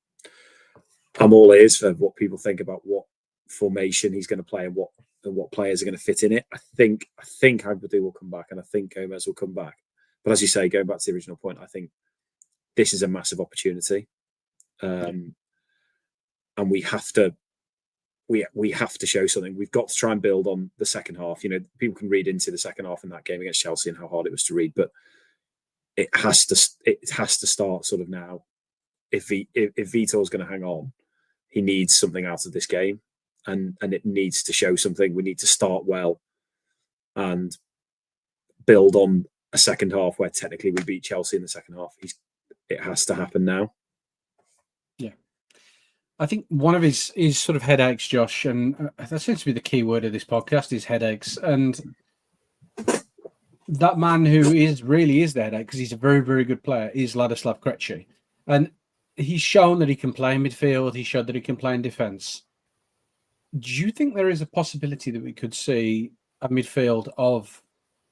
all ears for what people think about what formation he's going to play and what players are going to fit in it. I think Agbadou will come back, and I think Gomez will come back. But as you say, going back to the original point, I think this is a massive opportunity, and we have to show something. We've got to try and build on the second half. You know, people can read into the second half in that game against Chelsea and how hard it was to read, but it has to start sort of now. If Vitor's going to hang on, he needs something out of this game, and it needs to show something. We need to start well and build on a second half where technically we beat Chelsea in the second half. It has to happen now. Yeah. I think one of his sort of headaches, Josh, and that seems to be the key word of this podcast, is headaches. And that man who really is the headache, because he's a very, very good player, is Ladislav Krejci. And he's shown that he can play in midfield. He showed that he can play in defence. Do you think there is a possibility that we could see a midfield of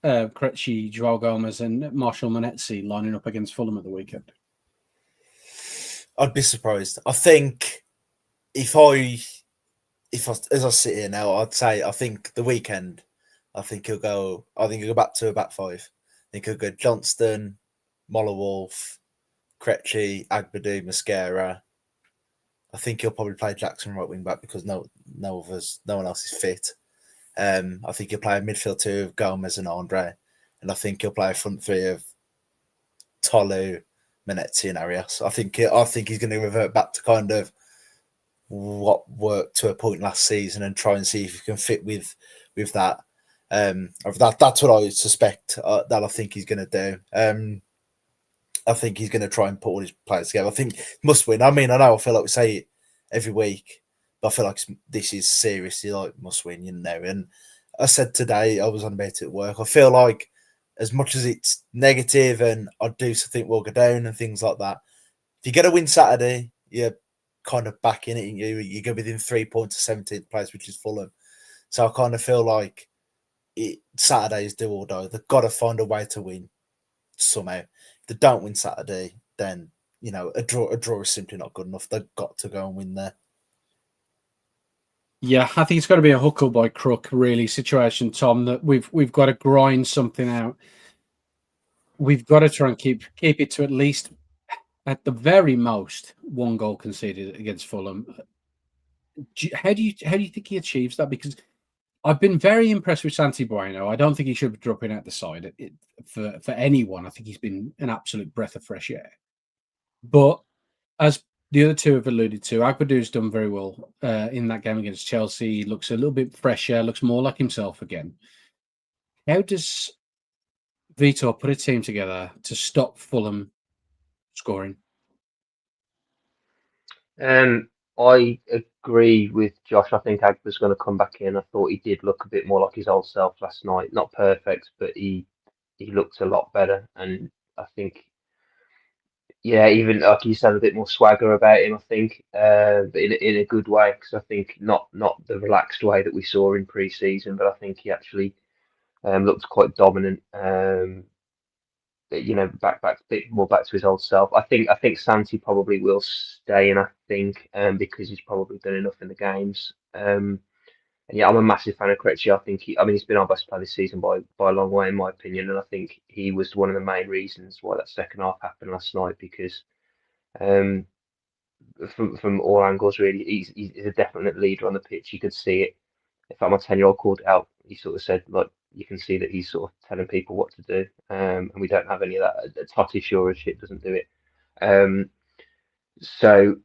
Krejci, João Gomez and Marshall Monetzi lining up against Fulham at the weekend? I'd be surprised. I think if I as I sit here now, I'd say I think the weekend, I think he'll go back to a back 5. I think he'll go Johnston, Mollowolf, Krejci, Agbadou, Mosquera. I think he'll probably play Jackson right wing back because no one else is fit. I think he'll play a midfield 2 of Gomez and Andre, and I think he'll play a front 3 of Tolu, Monetzi, and Arias. I think he's going to revert back to kind of what worked to a point last season and try and see if he can fit with that. That's what I suspect that I think he's going to do. I think he's going to try and put all his players together. I think must win. I mean, I feel like we say it every week, but I feel like this is seriously like must win, you know. And I said today, I was on about it at work, I feel like as much as it's negative and I do think we'll go down and things like that, if you get a win Saturday, you're kind of back in it. You go within 3 points of 17th place, which is Fulham. So I kind of feel like Saturday is do or die. They've got to find a way to win somehow. If they don't win Saturday, then you know a draw is simply not good enough. They've got to go and win there. Yeah, I think it's got to be a hook or by crook really situation, Tom. That we've got to grind something out. We've got to try and keep it to at least, at the very most, 1 goal conceded against Fulham. How do you think he achieves that? Because I've been very impressed with Santi Bueno. I don't think he should be dropping out the side for anyone. I think he's been an absolute breath of fresh air. But as the other two have alluded to, Agbadou's done very well in that game against Chelsea. He looks a little bit fresher, looks more like himself again. How does Vitor put a team together to stop Fulham scoring? I agree with Josh. I think Agba's going to come back in. I thought he did look a bit more like his old self last night. Not perfect, but he looked a lot better. And I think Yeah, even like you said, a bit more swagger about him, I think, but in a good way. Because I think not the relaxed way that we saw in pre-season, but I think he actually looked quite dominant. Back a bit more back to his old self. I think Santi probably will stay, and I think because he's probably done enough in the games. And yeah, I'm a massive fan of Krejci. He's been our best player this season by a long way, in my opinion. And I think he was one of the main reasons why that second half happened last night because um, from all angles, really, he's a definite leader on the pitch. You could see it. In fact, my 10-year-old called it out. He sort of said, like, you can see that he's sort of telling people what to do. And we don't have any of that. Totti sure as shit doesn't do it. Um, so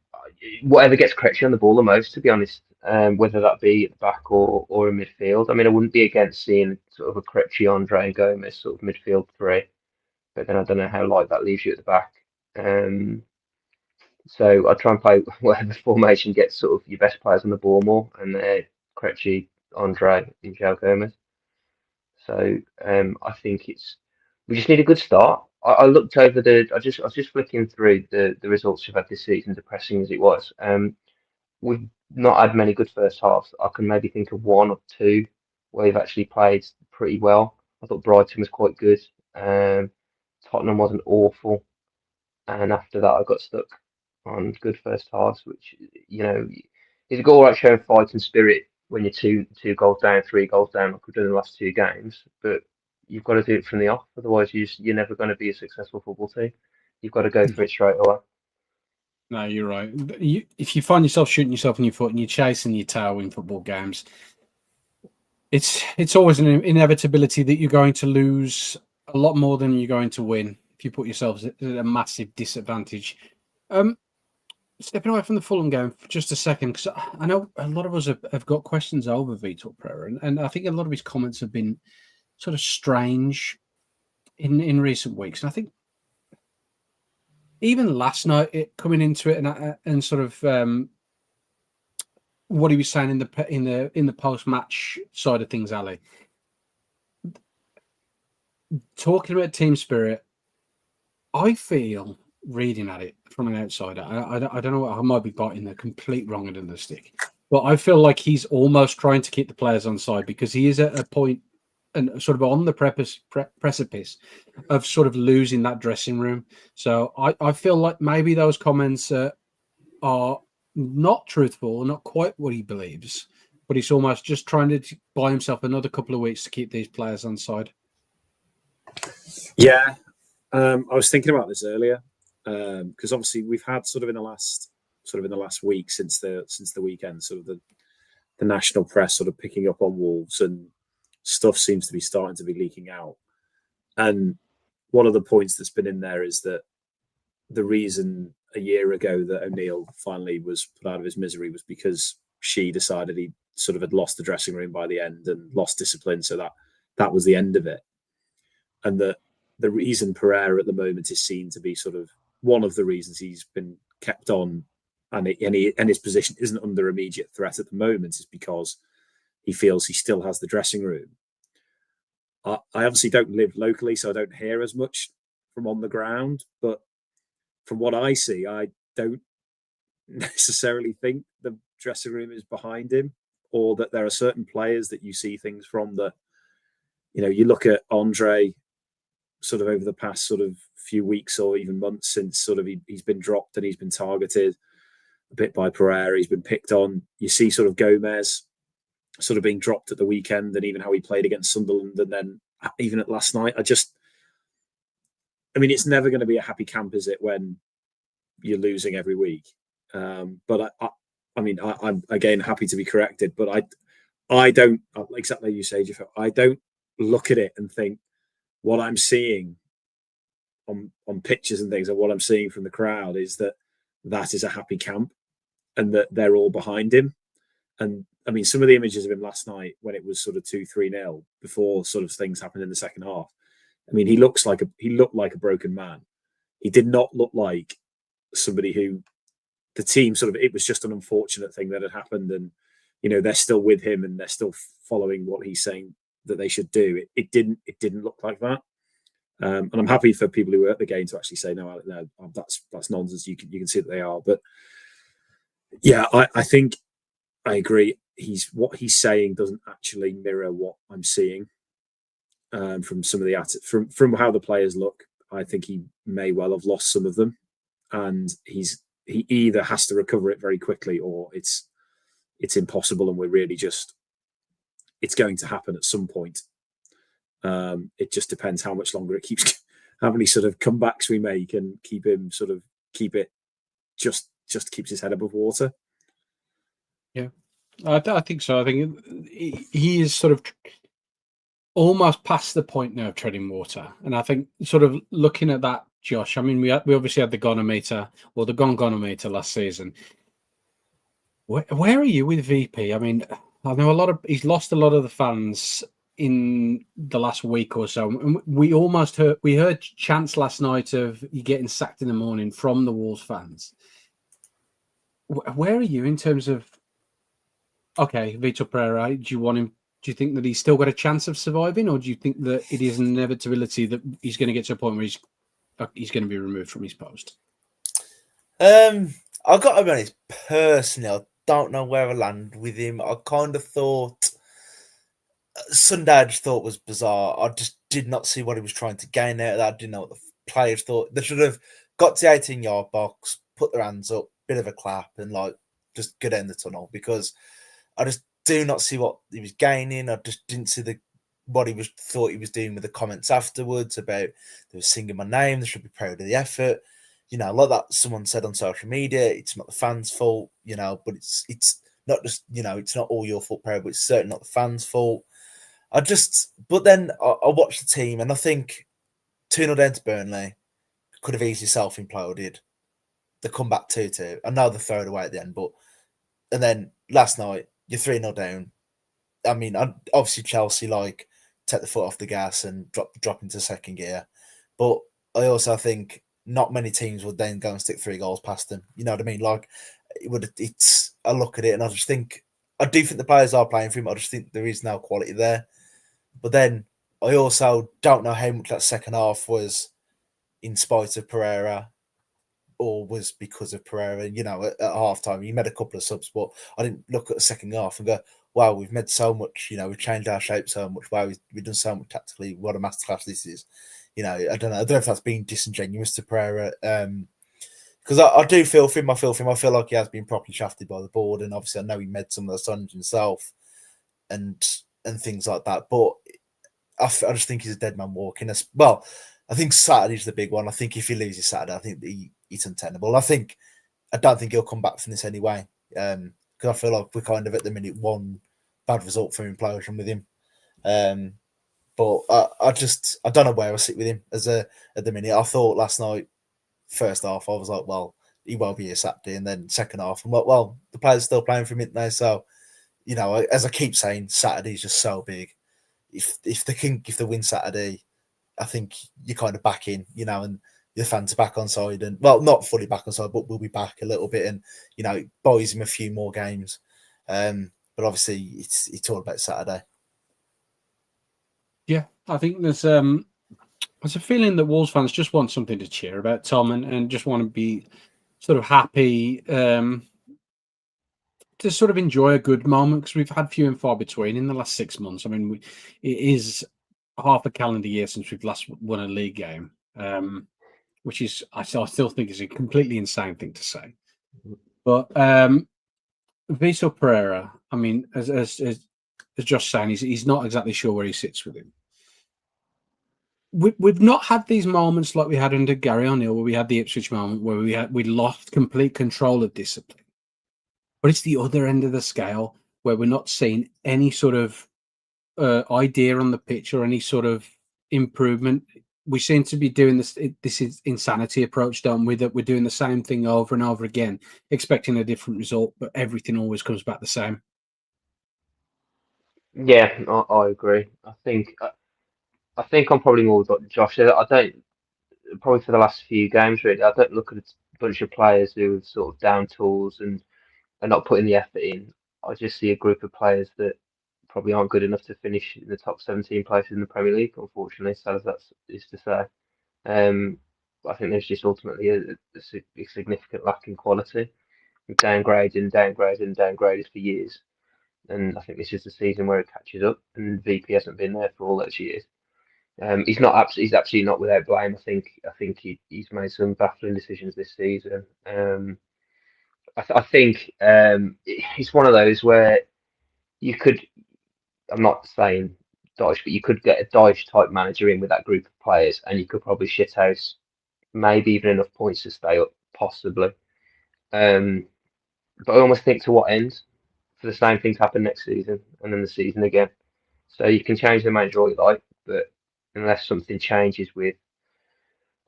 whatever gets Krejci on the ball the most, to be honest, whether that be at the back or in midfield. I mean, I wouldn't be against seeing sort of a Krejci, Andre, and Gomez sort of midfield three, but then I don't know how light that leaves you at the back. So I try and play whatever formation gets sort of your best players on the ball more, and Krejci, Andre, and João Gomez. So I think we just need a good start. I looked over I was just flicking through the results we've had this season, depressing as it was. We've not had many good first halves. I can maybe think of one or two where we've actually played pretty well. I thought Brighton was quite good. Tottenham wasn't awful, and after that I got stuck on good first halves, which is a goal right showing fight and spirit when you're two goals down, 3 goals down, like we've done in the last 2 games. But you've got to do it from the off, otherwise you're never going to be a successful football team. You've got to go for it straight away. No, you're right. If you find yourself shooting yourself in your foot and you're chasing your tail in football games, it's always an inevitability that you're going to lose a lot more than you're going to win if you put yourselves at a massive disadvantage. Stepping away from the Fulham game for just a second, because I know a lot of us have got questions over Vitor Pereira, and I think a lot of his comments have been sort of strange in recent weeks. And I think even last night, coming into it and sort of what he was saying in the post match side of things, Ali, talking about team spirit, I feel, reading at it from an outsider, I don't know, I might be biting the complete wrong end of the stick, but I feel like he's almost trying to keep the players on side because he is at a point and sort of on the precipice of sort of losing that dressing room. So I feel like maybe those comments are not truthful, not quite what he believes, but he's almost just trying to buy himself another couple of weeks to keep these players on side. Yeah, I was thinking about this earlier because obviously we've had sort of in the last week since the weekend, sort of the national press sort of picking up on Wolves, and stuff seems to be starting to be leaking out. And one of the points that's been in there is that the reason a year ago that O'Neill finally was put out of his misery was because she decided he sort of had lost the dressing room by the end and lost discipline, so that was the end of it. And that the reason Pereira at the moment is seen to be sort of one of the reasons he's been kept on and his position isn't under immediate threat at the moment is because he feels he still has the dressing room. I obviously don't live locally, so I don't hear as much from on the ground, but from what I see, I don't necessarily think the dressing room is behind him, or that there are certain players that you see things from that, you look at Andre sort of over the past sort of few weeks or even months since sort of he's been dropped and he's been targeted a bit by Pereira, he's been picked on. You see sort of Gomez sort of being dropped at the weekend, and even how he played against Sunderland, and then even at last night. It's never going to be a happy camp, is it, when you're losing every week? But I'm again happy to be corrected, but I don't, exactly like you say, Jeff, I don't look at it and think what I'm seeing on pictures and things, and what I'm seeing from the crowd is that is a happy camp and that they're all behind him. And I mean, some of the images of him last night when it was sort of 2-3-0 before sort of things happened in the second half. I mean, he looked like a broken man. He did not look like somebody who the team sort of, it was just an unfortunate thing that had happened, and they're still with him and they're still following what he's saying that they should do. It didn't look like that. And I'm happy for people who are at the game to actually say, no, that's nonsense. You can see that they are. But yeah, I think I agree. What he's saying doesn't actually mirror what I'm seeing from some of the from how the players look. I think he may well have lost some of them, and he either has to recover it very quickly, or it's impossible, and we're really just it's going to happen at some point. It just depends how much longer it keeps, how many sort of comebacks we make, and keep it just keeps his head above water. Yeah, I think so. I think he is sort of almost past the point now of treading water, and I think sort of looking at that, Josh. I mean, we obviously had the gonometer or the gonometer last season. Where are you with VP? I mean, I know he's lost a lot of the fans in the last week or so. And we almost heard chants last night of you getting sacked in the morning from the Wolves fans. Where are you in terms of, okay, Vitor Pereira, do you think that he's still got a chance of surviving, or do you think that it is an inevitability that he's going to get to a point where he's going to be removed from his post? I've got to be honest, personally, I don't know where I land with him. I kind of thought Sunday I just thought was bizarre. I just did not see what he was trying to gain out of that. I didn't know what the players thought. They should have got to the 18-yard box, put their hands up, bit of a clap, and just go down the tunnel, because I just do not see what he was gaining. I just didn't see what he thought he was doing with the comments afterwards about they were singing my name. They should be proud of the effort. Like that someone said on social media, it's not the fans' fault, but it's not just, it's not all your fault, Pereira, but it's certainly not the fans' fault. But then I watched the team, and I think 2-0 down to Burnley could have easily self-imploded. The comeback 2-2. I know they throw it away at the end, and then last night, you're 3-0 down. I mean, obviously Chelsea take the foot off the gas and drop into second gear. But I also think not many teams would then go and stick 3 goals past them. You know what I mean? I look at it and I do think the players are playing for him. I just think there is no quality there. But then I also don't know how much that second half was in spite of Pereira or was because of Pereira. At half time, he made a couple of subs, but I didn't look at the second half and go, wow, we've made so much, we've changed our shape so much. Wow, we've done so much tactically. What a masterclass this is. I don't know if that's being disingenuous to Pereira. Because I do feel for him. I feel like he has been properly shafted by the board, and obviously I know he made some of the signs himself and things like that. But I just think he's a dead man walking. Well, I think Saturday's the big one. I think if he loses Saturday, I think he's untenable. I don't think he'll come back from this anyway. Because I feel like we're kind of at the minute one bad result for implosion with him. But I don't know where I sit with him at the minute. I thought last night, first half, I was like, well, he won't be here Saturday, and then second half, I'm like, well, the players are still playing for him now. So, as I keep saying, Saturday's just so big. If they win Saturday, I think you're kind of back in, and the fans are back on side, and well, not fully back on side, but we'll be back a little bit, and it buys him a few more games. But obviously, it's all about Saturday. Yeah, I think there's a feeling that Wolves fans just want something to cheer about, Tom, and just want to be sort of happy to sort of enjoy a good moment, because we've had few and far between in the last 6 months. I mean, it is half a calendar year since we've last won a league game, which is I still think is a completely insane thing to say. But Vitor Pereira, I mean, as Josh saying, he's not exactly sure where he sits with him. We've not had these moments like we had under Gary O'Neill, where we had the Ipswich moment where we lost complete control of discipline. But it's the other end of the scale where we're not seeing any sort of idea on the pitch or any sort of improvement. We seem to be doing this insanity approach, don't we? That we're doing the same thing over and over again, expecting a different result, but everything always comes back the same. Yeah, I agree. I think I'm probably more like Josh. I don't, probably for the last few games really, I don't look at a bunch of players who are sort of down tools and are not putting the effort in. I just see a group of players that probably aren't good enough to finish in the top 17 places in the Premier League, unfortunately, sad as that is to say. I think there's just ultimately a significant lack in quality. We've downgraded and downgraded and downgraded for years. And I think this is the season where it catches up, and VP hasn't been there for all those years. He's absolutely not without blame. I think he's made some baffling decisions this season. I think it's one of those where you could. I'm not saying Dyche, but you could get a Dyche type manager in with that group of players, and you could probably shithouse maybe even enough points to stay up, possibly. But I almost think to what end? For the same things happen next season and then the season again. So you can change the manager all you like, but unless something changes with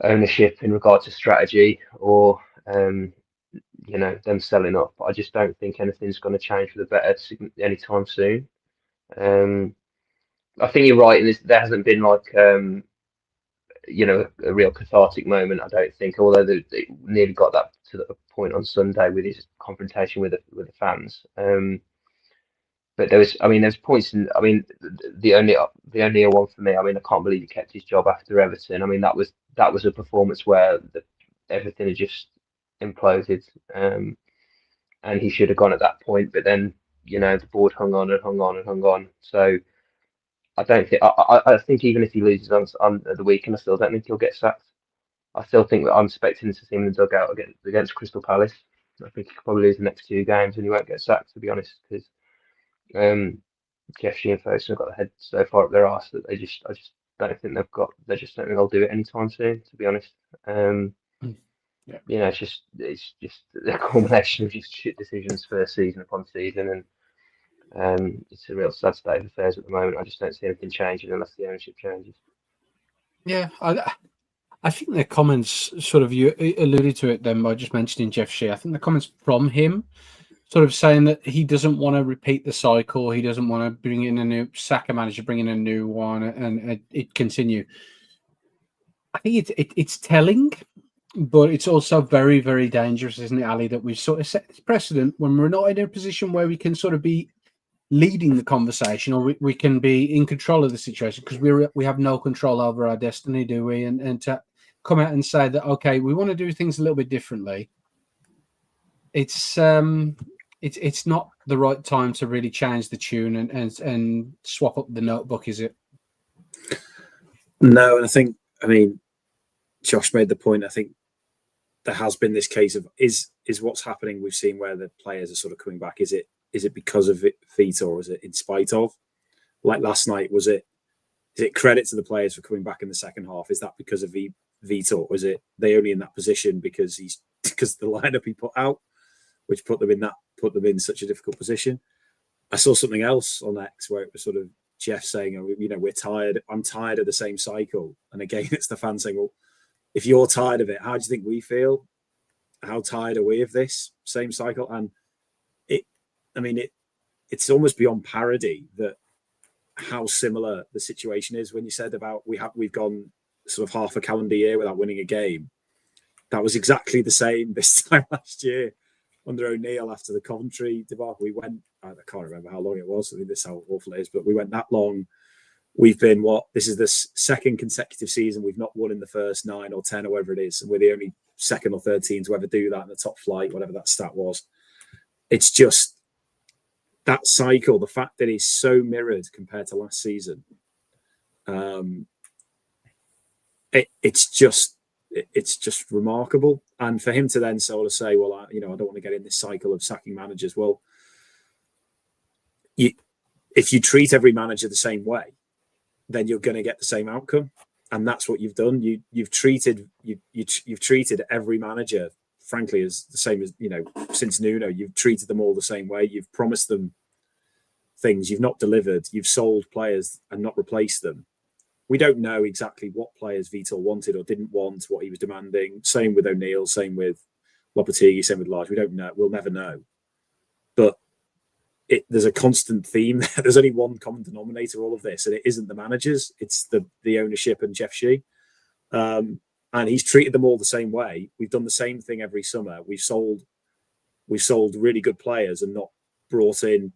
ownership in regard to strategy or them selling up, I just don't think anything's going to change for the better anytime soon. I think you're right, and there hasn't been like a real cathartic moment. I don't think, although they nearly got that to the point on Sunday with his confrontation with the fans. But there's points in. The only one for me. I can't believe he kept his job after Everton. That was a performance where everything had just imploded, and he should have gone at that point. But then the board hung on and hung on and hung on. So I don't think. I think even if he loses on the weekend, I still don't think he'll get sacked. I still think that I'm expecting to see him in the dugout against Crystal Palace. I think he could probably lose the next 2 games and he won't get sacked, to be honest, because Jeff and Fosun have got the head so far up their arse that I just don't think they just don't think they'll do it anytime soon, to be honest. It's just a culmination of just shit decisions for season upon season, and it's a real sad state of affairs at the moment. I just don't see anything changing unless the ownership changes. Yeah, I think the comments sort of, you alluded to it then by just mentioning Jeff Shea. I think the comments from him sort of saying that he doesn't want to repeat the cycle. He doesn't want to bring in a new Saka manager, bring in a new one, and it continue. I think it's telling, but it's also very, very dangerous, isn't it, Ali, that we've sort of set this precedent when we're not in a position where we can sort of be leading the conversation, or we can be in control of the situation, because we have no control over our destiny, do we? And to come out and say that, okay, we want to do things a little bit differently, it's not the right time to really change the tune and swap up the notebook, is it? No, and I think, Josh made the point. I think there has been this case of is what's happening. We've seen where the players are sort of coming back. Is it because of Vitor, or is it in spite of? Like last night, is it credit to the players for coming back in the second half? Is that because of Vitor, or is it they only in that position because the lineup he put out, which put them in such a difficult position? I saw something else on X where it was sort of Jeff saying, we're tired. I'm tired of the same cycle. And again, it's the fans saying, well, if you're tired of it, how do you think we feel? How tired are we of this same cycle? And it's almost beyond parody that how similar the situation is. When you said about we've gone sort of half a calendar year without winning a game, that was exactly the same this time last year under O'Neill after the Coventry debacle. We went, I can't remember how long it was. I think this is how awful it is, but we went that long. We've been this is the second consecutive season we've not won in the first 9 or 10 or whatever it is, and we're the only second or third team to ever do that in the top flight, whatever that stat was. It's just that cycle, the fact that it's so mirrored compared to last season. It's just remarkable. And for him to then sort of say, well, I don't want to get in this cycle of sacking managers. Well, if you treat every manager the same way, then you're going to get the same outcome. And that's what you've done. You've treated every manager, frankly, as the same as, since Nuno. You've treated them all the same way. You've promised them things you've not delivered. You've sold players and not replaced them. We don't know exactly what players Vitor wanted or didn't want, what he was demanding. Same with O'Neill, same with Lopetegui, same with Lage. We don't know. We'll never know. But there's a constant theme. There's only one common denominator all of this, and it isn't the managers. It's the ownership and Jeff Shea. And he's treated them all the same way. We've done the same thing every summer. We've sold really good players and not brought in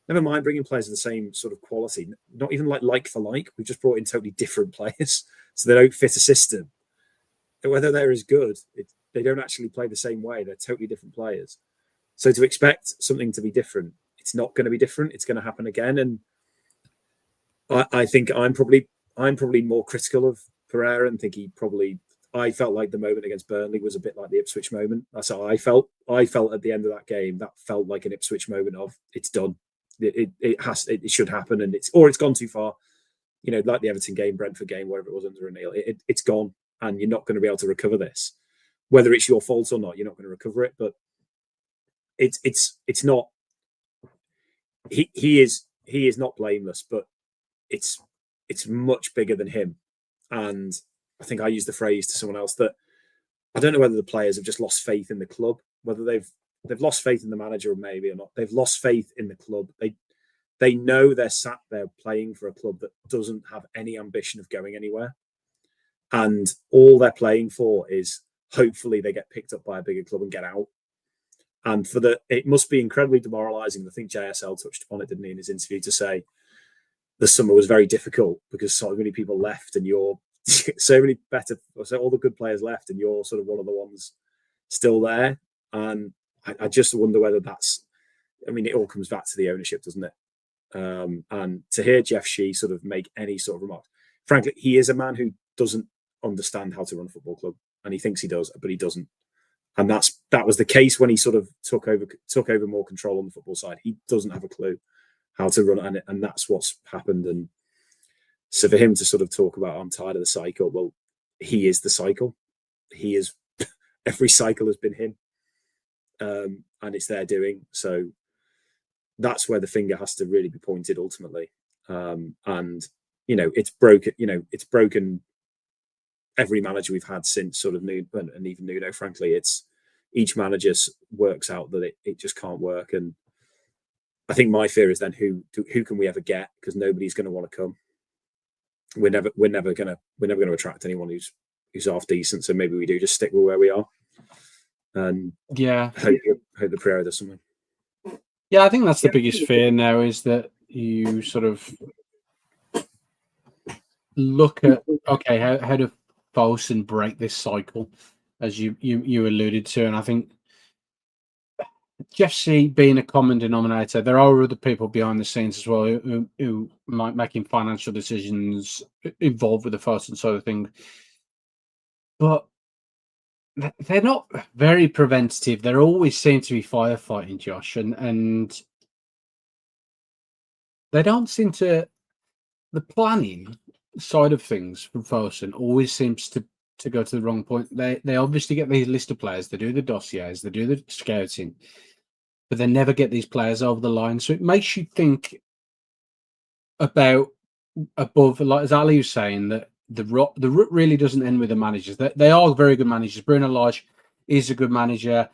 never mind bringing players of the same sort of quality, not even like for like. We've just brought in totally different players, so they don't fit a system. Whether they're as good, they don't actually play the same way. They're totally different players. So to expect something to be different, it's not going to be different. It's going to happen again. And I think I'm probably more critical of Pereira and think I felt like the moment against Burnley was a bit like the Ipswich moment. That's how I felt. I felt at the end of that game, that felt like an Ipswich moment of it's done. It should happen, and it's gone too far. Like the Everton game, Brentford game, whatever it was under O'Neill, it's gone, and you're not going to be able to recover this. Whether it's your fault or not, you're not going to recover it. But it's not. He is not blameless, but it's much bigger than him. And I think I used the phrase to someone else that I don't know whether the players have just lost faith in the club, whether they've lost faith in the manager maybe or not. They've lost faith in the club. They know they're sat there playing for a club that doesn't have any ambition of going anywhere. And all they're playing for is hopefully they get picked up by a bigger club and get out. And it must be incredibly demoralising. I think JSL touched upon it, didn't he, in his interview, to say the summer was very difficult because so many people left and you're so all the good players left and you're sort of one of the ones still there. And I just wonder whether it all comes back to the ownership, doesn't it? And to hear Jeff Shee sort of make any sort of remark, frankly, he is a man who doesn't understand how to run a football club, and he thinks he does, but he doesn't. And that was the case when he sort of took over more control on the football side. He doesn't have a clue how to run it, and that's what's happened. And so for him to sort of talk about, I'm tired of the cycle, well, he is the cycle. He is every cycle has been him, and it's their doing. So that's where the finger has to really be pointed ultimately. And it's broken. It's broken every manager we've had since sort of Nuno, and even Nuno, frankly, it's each manager works out that it just can't work. And I think my fear is then who can we ever get, because nobody's going to want to come. We're never going to attract anyone who's half decent. So maybe we do just stick with where we are, and hope the Pereira does something. Yeah, I think that's the biggest fear now, is that you sort of look at, okay, how do Bostin break this cycle, as you alluded to. And I think Jeff C being a common denominator, there are other people behind the scenes as well who might making financial decisions involved with the Bostin side of things, but they're not very preventative. There always seem to be firefighting, Josh, and they don't seem to. The planning side of things from Bostin always seems to go to the wrong point. They obviously get these list of players, they do the dossiers, they do the scouting, but they never get these players over the line. So it makes you think about above, like as Ali was saying, that the route really doesn't end with the managers. They are very good managers. Bruno Lage is a good manager.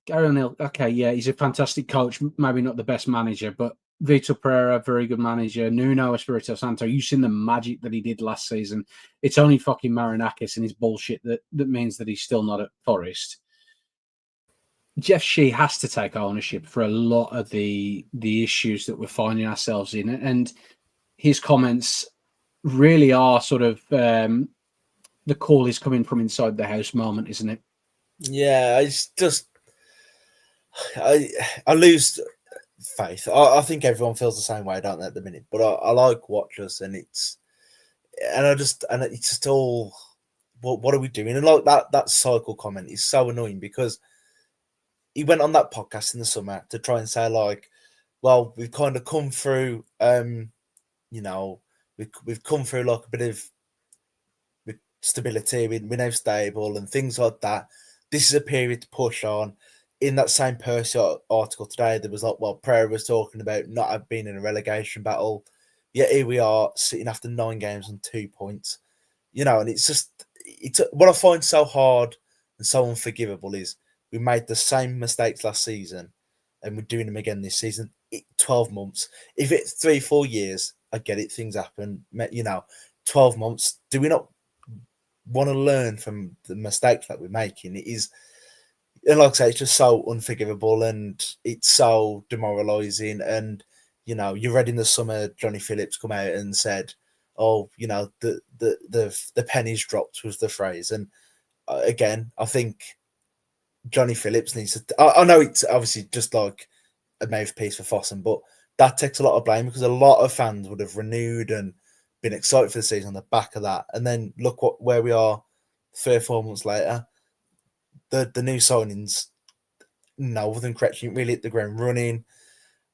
Gary O'Neill, okay, yeah, he's a fantastic coach, maybe not the best manager, but Vitor Pereira, very good manager. Nuno Espirito Santo, you've seen the magic that he did last season. It's only fucking Marinakis and his bullshit that means that he's still not at Forest. Jeff Shee has to take ownership for a lot of the issues that we're finding ourselves in, and his comments really are sort of the call is coming from inside the house moment, isn't it? Yeah, it's just I lose faith. I think everyone feels the same way, don't they, at the minute? But I like Watchers, and it's just all what are we doing? And like that cycle comment is so annoying, because he went on that podcast in the summer to try and say, like, well, we've kind of come through, we've come through like a bit of stability, we're now stable and things like that. This is a period to push on. In that same Percy article today, there was like, well, Pereira was talking about not being in a relegation battle. Yet here we are sitting after 9 games on 2 points. And it's what I find so hard and so unforgivable is we made the same mistakes last season and we're doing them again this season. 12 months. If it's 3-4 years, I get it, things happen. 12 months. Do we not want to learn from the mistakes that we're making? It is, and like I say, it's just so unforgivable and it's so demoralising. And you know, you read in the summer Johnny Phillips come out and said, "Oh, you know, the pennies dropped" was the phrase. And again, I think Johnny Phillips needs to. I know it's obviously just like a mouthpiece for Fossen, but that takes a lot of blame because a lot of fans would have renewed and been excited for the season on the back of that. And then look where we are 3 or 4 months later. The new signings, no, other than Kretschmann, really hit the ground running.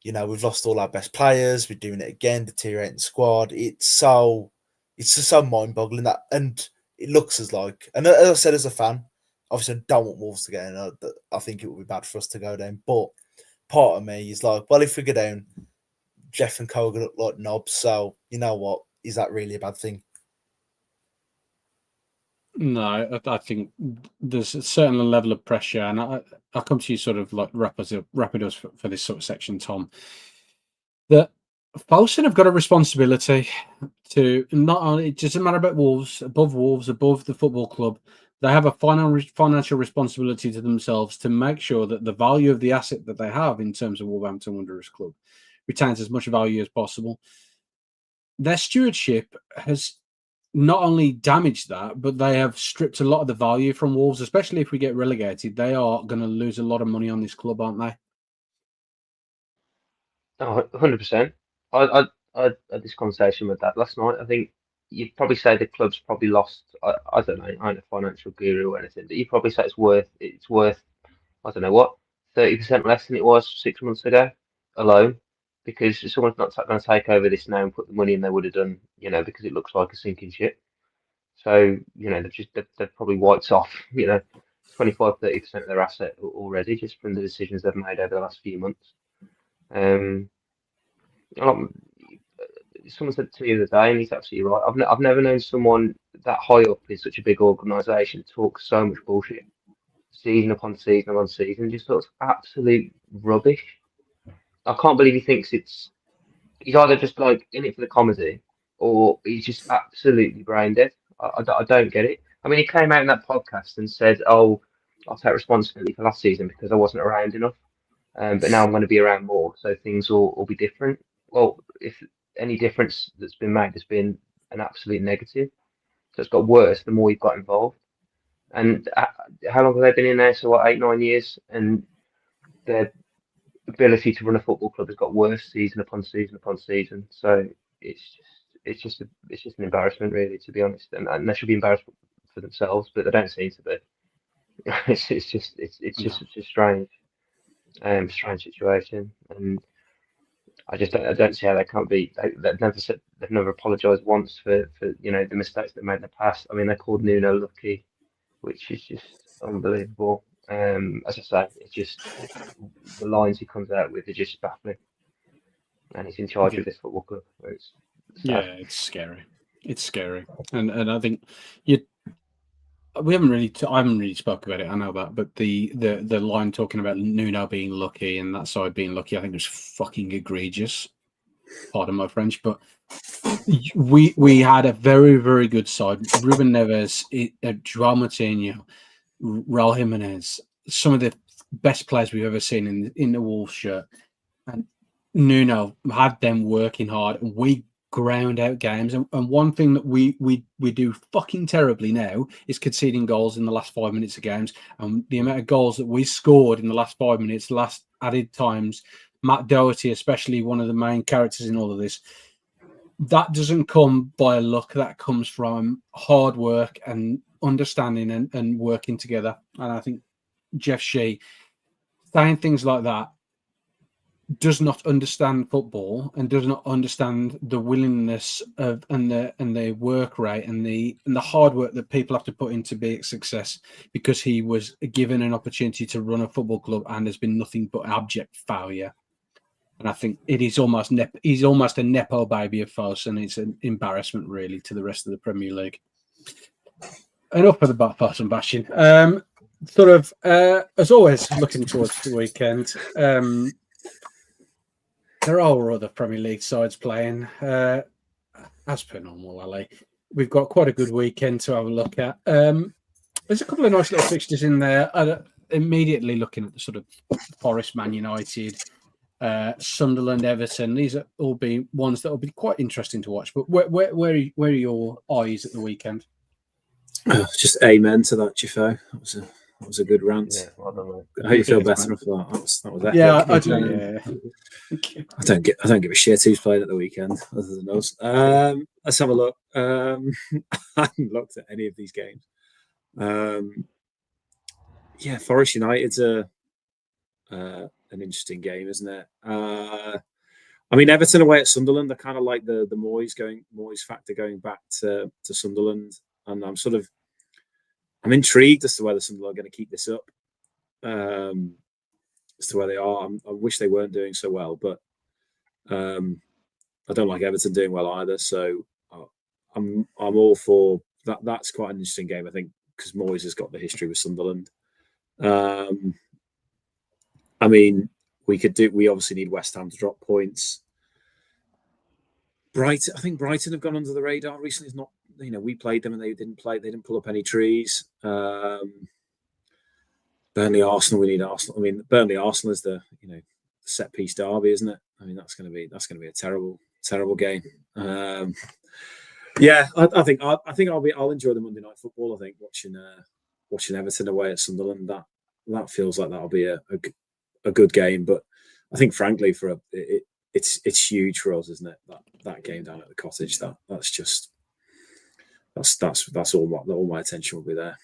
You know, we've lost all our best players. We're doing it again, deteriorating squad. It's just so mind-boggling that, and it looks as like, and as I said, as a fan, obviously I don't want Wolves to go down. I think it would be bad for us to go down. But part of me is like, well, if we go down, Jeff and Kogan look like knobs. So you know what? Is that really a bad thing? No, I think there's a certain level of pressure, and I come to you sort of like wrap it us for this sort of section, Tom. That Fosun have got a responsibility to not only, it doesn't matter about Wolves, above the football club. They have a financial responsibility to themselves to make sure that the value of the asset that they have in terms of Wolverhampton Wanderers Club retains as much value as possible. Their stewardship has not only damaged that, but they have stripped a lot of the value from Wolves, especially if we get relegated. They are going to lose a lot of money on this club, aren't they? Oh, 100%. I had this conversation with that last night. I think you'd probably say the club's probably lost. I don't know. I ain't a financial guru or anything, but you'd probably say it's worth. I don't know what, 30% less than it was 6 months ago alone, because someone's not going to take over this now and put the money in they would have done, you know, because it looks like a sinking ship. So, you know, they've probably wiped off, you know, 25-30% of their asset already just from the decisions they've made over the last few months. Someone said to me the other day, and he's absolutely right. I've never known someone that high up in such a big organisation talk so much bullshit, season upon season upon season, just talks absolute rubbish. I can't believe he thinks he's either just like in it for the comedy, or he's just absolutely brain dead. I don't get it. I mean, he came out in that podcast and said, "Oh, I'll take responsibility for last season because I wasn't around enough, but now I'm going to be around more, so things will be different." Well, if any difference that's been made has been an absolute negative, so it's got worse the more you've got involved. And how long have they been in there? So what, 8-9 years, and their ability to run a football club has got worse season upon season upon season. So it's just an embarrassment, really, to be honest. And they should be embarrassed for themselves, but they don't seem to be. It's just such a strange situation, and I don't see how they can't be. They've never apologised once for you know the mistakes they made in the past. I mean, they called Nuno lucky, which is just unbelievable. As I say, it's just the lines he comes out with are just baffling, and he's in charge of this football club. It's it's scary. It's scary, and I think I haven't really spoken about it. I know that, but the line talking about Nuno being lucky and that side being lucky, I think was fucking egregious. Pardon my French, but we had a very, very good side. Ruben Neves, Joao Moutinho, Raul Jimenez, some of the best players we've ever seen in the Wolves shirt, and Nuno had them working hard, and we ground out games. And one thing that we do fucking terribly now is conceding goals in the last 5 minutes of games. And the amount of goals that we scored in the last 5 minutes, last added times, Matt Doherty, especially one of the main characters in all of this, that doesn't come by luck. That comes from hard work and understanding and working together. And I think Jeff Shea saying things like that does not understand football and does not understand the willingness of and the work rate and the hard work that people have to put in to be a success, because he was given an opportunity to run a football club and has been nothing but abject failure. And I think it is almost he's almost a nepo baby of Foss, and it's an embarrassment really to the rest of the Premier League. Enough of the Foss and bashing. As always, looking towards the weekend. There are other Premier League sides playing, as per normal, Ali. We've got quite a good weekend to have a look at. There's a couple of nice little fixtures in there. Immediately looking at the sort of Forest Man United, Sunderland, Everton. These are all be ones that will be quite interesting to watch. But where are your eyes at the weekend? Just amen to that, Jifo. That was a good rant. Yeah, well done, mate. I hope you feel better after that. That was epic. Yeah, I do. Yeah. I don't give a shit who's playing at the weekend other than us. Let's have a look. I haven't looked at any of these games. Yeah, Forest United's an interesting game, isn't it? I mean, Everton away at Sunderland. I kind of like the Moyes factor going back to Sunderland, and I'm intrigued as to whether Sunderland are going to keep this up. As to where they are, I wish they weren't doing so well, but I don't like Everton doing well either. So I'm all for that. That's quite an interesting game, I think, because Moyes has got the history with Sunderland. I mean, we obviously need West Ham to drop points. I think Brighton have gone under the radar recently. It's not, we played them and they didn't pull up any trees. Burnley Arsenal, we need Arsenal. I mean, Burnley Arsenal is the set piece derby, isn't it? I mean, that's going to be a terrible game. Yeah, I think I'll enjoy the Monday night football. I think watching Everton away at Sunderland, that feels like that'll be a good game. But I think, frankly, it's huge for us, isn't it? That game down at the Cottage. That's all my attention will be there.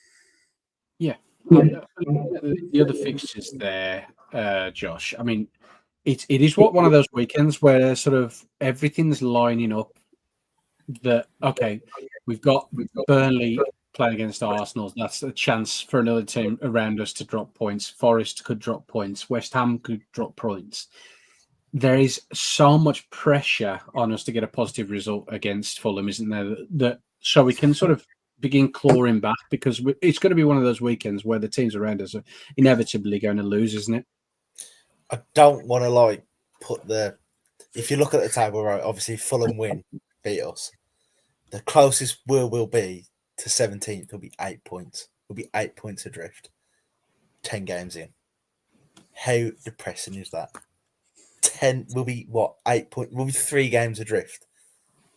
Yeah. The other fixtures there, Josh. I mean, it is one of those weekends where sort of everything's lining up. That okay, we've got Burnley playing against Arsenal. That's a chance for another team around us to drop points. Forest could drop points. West Ham could drop points. There is so much pressure on us to get a positive result against Fulham, isn't there? That so we can sort of begin clawing back, because it's going to be one of those weekends where the teams around us are inevitably going to lose, isn't it? I don't want to if you look at the table, right, obviously Fulham beat us. The closest will be to 17th will be 8 points. Will be 8 points adrift. 10 games in. How depressing is that? 10 will be what? 8 points. Will be 3 games adrift.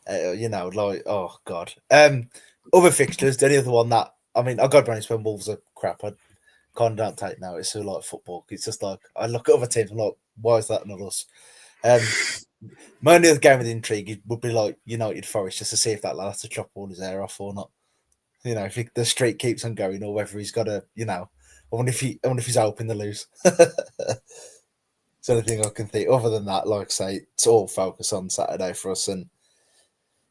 Oh god. Other fixtures, the only other one that I got to be honest, when Wolves are crap, I can't don't take now. It's so like football. It's just like I look at other teams and I'm like, why is that not us? My only other game with intrigue would be like United Forest, just to see if that lad has to chop all his hair off or not. If the streak keeps on going, or whether he's got to, I wonder if he's hoping to lose. It's the only thing I can think. Other than that, like I say, it's all focus on Saturday for us, and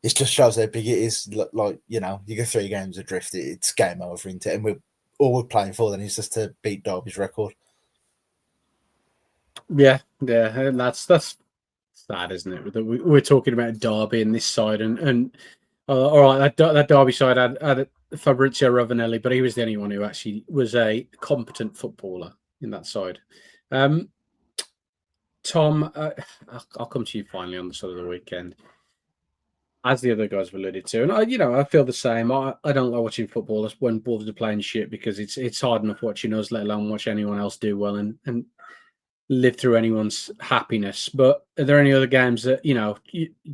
it just shows how big it is. Like you get 3 games adrift, it's game over, isn't it? And all we're playing for then is just to beat Derby's record. Yeah, and that's sad, isn't it? We're talking about Derby and this side, and all right, that Derby side had Fabrizio Rovinelli, but he was the only one who actually was a competent footballer in that side. Tom, I'll come to you finally on the side of the weekend. As the other guys have alluded to, and I feel the same. I don't like watching football when Wolves are playing shit, because it's hard enough watching us, let alone watch anyone else do well and live through anyone's happiness. But are there any other games that you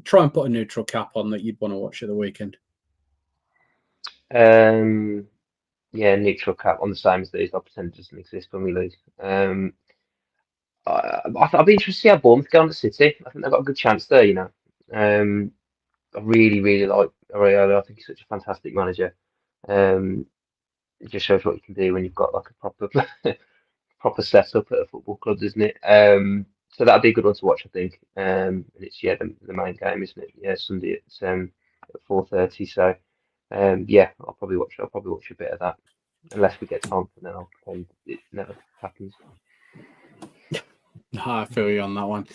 try and put a neutral cap on that you'd want to watch at the weekend? Yeah, neutral cap on the same as these. I'll pretend it doesn't exist when we lose. I'll be interested to see how Bournemouth get on to City. I think they've got a good chance there. I really, really like Pereira. I think he's such a fantastic manager. It just shows what you can do when you've got like a proper setup at a football club, doesn't it? So that'd be a good one to watch, I think. And it's the main game, isn't it? Yeah, Sunday at 4:30. So I'll probably watch a bit of that, unless we get time, and then I'll pretend it never happens. I feel you on that one.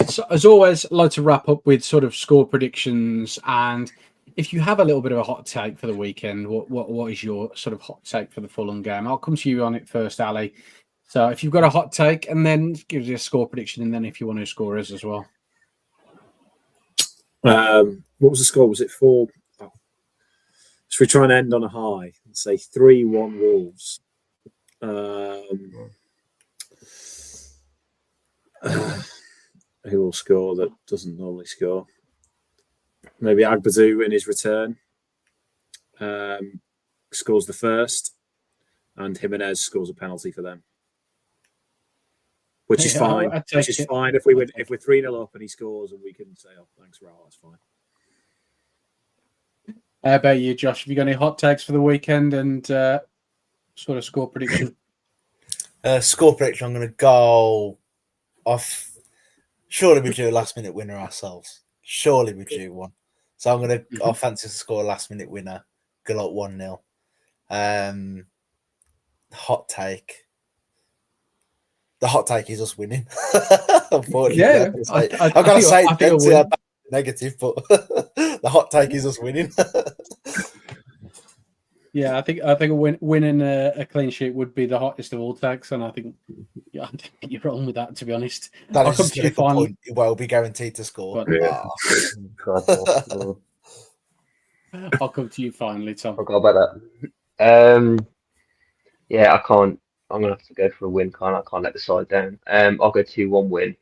So, as always, I'd like to wrap up with sort of score predictions, and if you have a little bit of a hot take for the weekend, what is your sort of hot take for the Fulham game? I'll come to you on it first, Ali. So if you've got a hot take, and then give us a score prediction, and then if you want to score us as well. What was the score? Was it 4? Oh. Should we try and end on a high and say 3-1 Wolves? Who will score that doesn't normally score? Maybe Agbadou in his return scores the first, and Jimenez scores a penalty for them, which is fine. Which is fine if we win. If we're 3-0 up and he scores, and we can say, "Oh, thanks, Raul." That's fine. How about you, Josh? Have you got any hot takes for the weekend and sort of score prediction? Score prediction, I'm going to go off. Surely we do a last-minute winner ourselves. Surely we do one. So I'm going to. I fancy to score a last-minute winner. Go like 1-0. Hot take. The hot take is us winning. Unfortunately, Yeah, I've got to say it's negative, but the hot take is us winning. Yeah, I think winning a clean sheet would be the hottest of all takes, and I think you're wrong with that. To be honest, That I'll come to you finally. Well, be guaranteed to score. I'll come to you finally, Tom. Forgot about that. Yeah, I can't. I'm gonna have to go for a win. I can't let the side down. I'll go 2-1 win,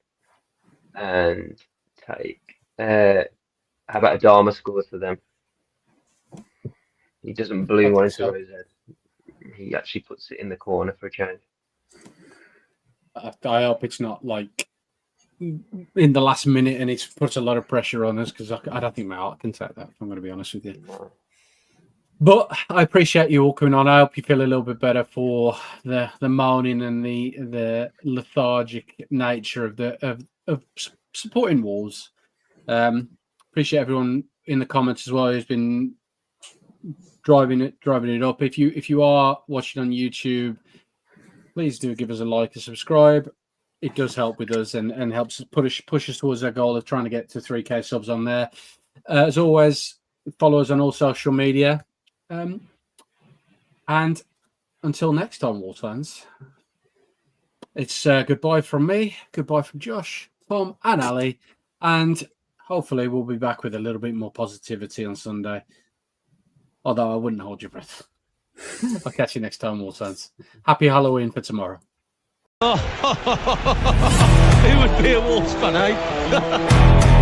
and take. How about Adama scores for them? He doesn't balloon one into his head. He actually puts it in the corner for a change. I hope it's not like in the last minute and it puts a lot of pressure on us, because I don't think my heart can take that, if I'm going to be honest with you. No. But I appreciate you all coming on. I hope you feel a little bit better for the moaning and the lethargic nature of supporting Wolves. Appreciate everyone in the comments as well who's been driving it up. If you are watching on YouTube, please do give us a like and subscribe. It does help with us and helps push us towards our goal of trying to get to 3K subs on there. As always, follow us on all social media. And until next time, Wolves fans, it's goodbye from me, goodbye from Josh, Tom, and Ali, and hopefully we'll be back with a little bit more positivity on Sunday. Although I wouldn't hold your breath. I'll catch you next time, Wolves fans. Happy Halloween for tomorrow. Who would be a Wolves fan, eh?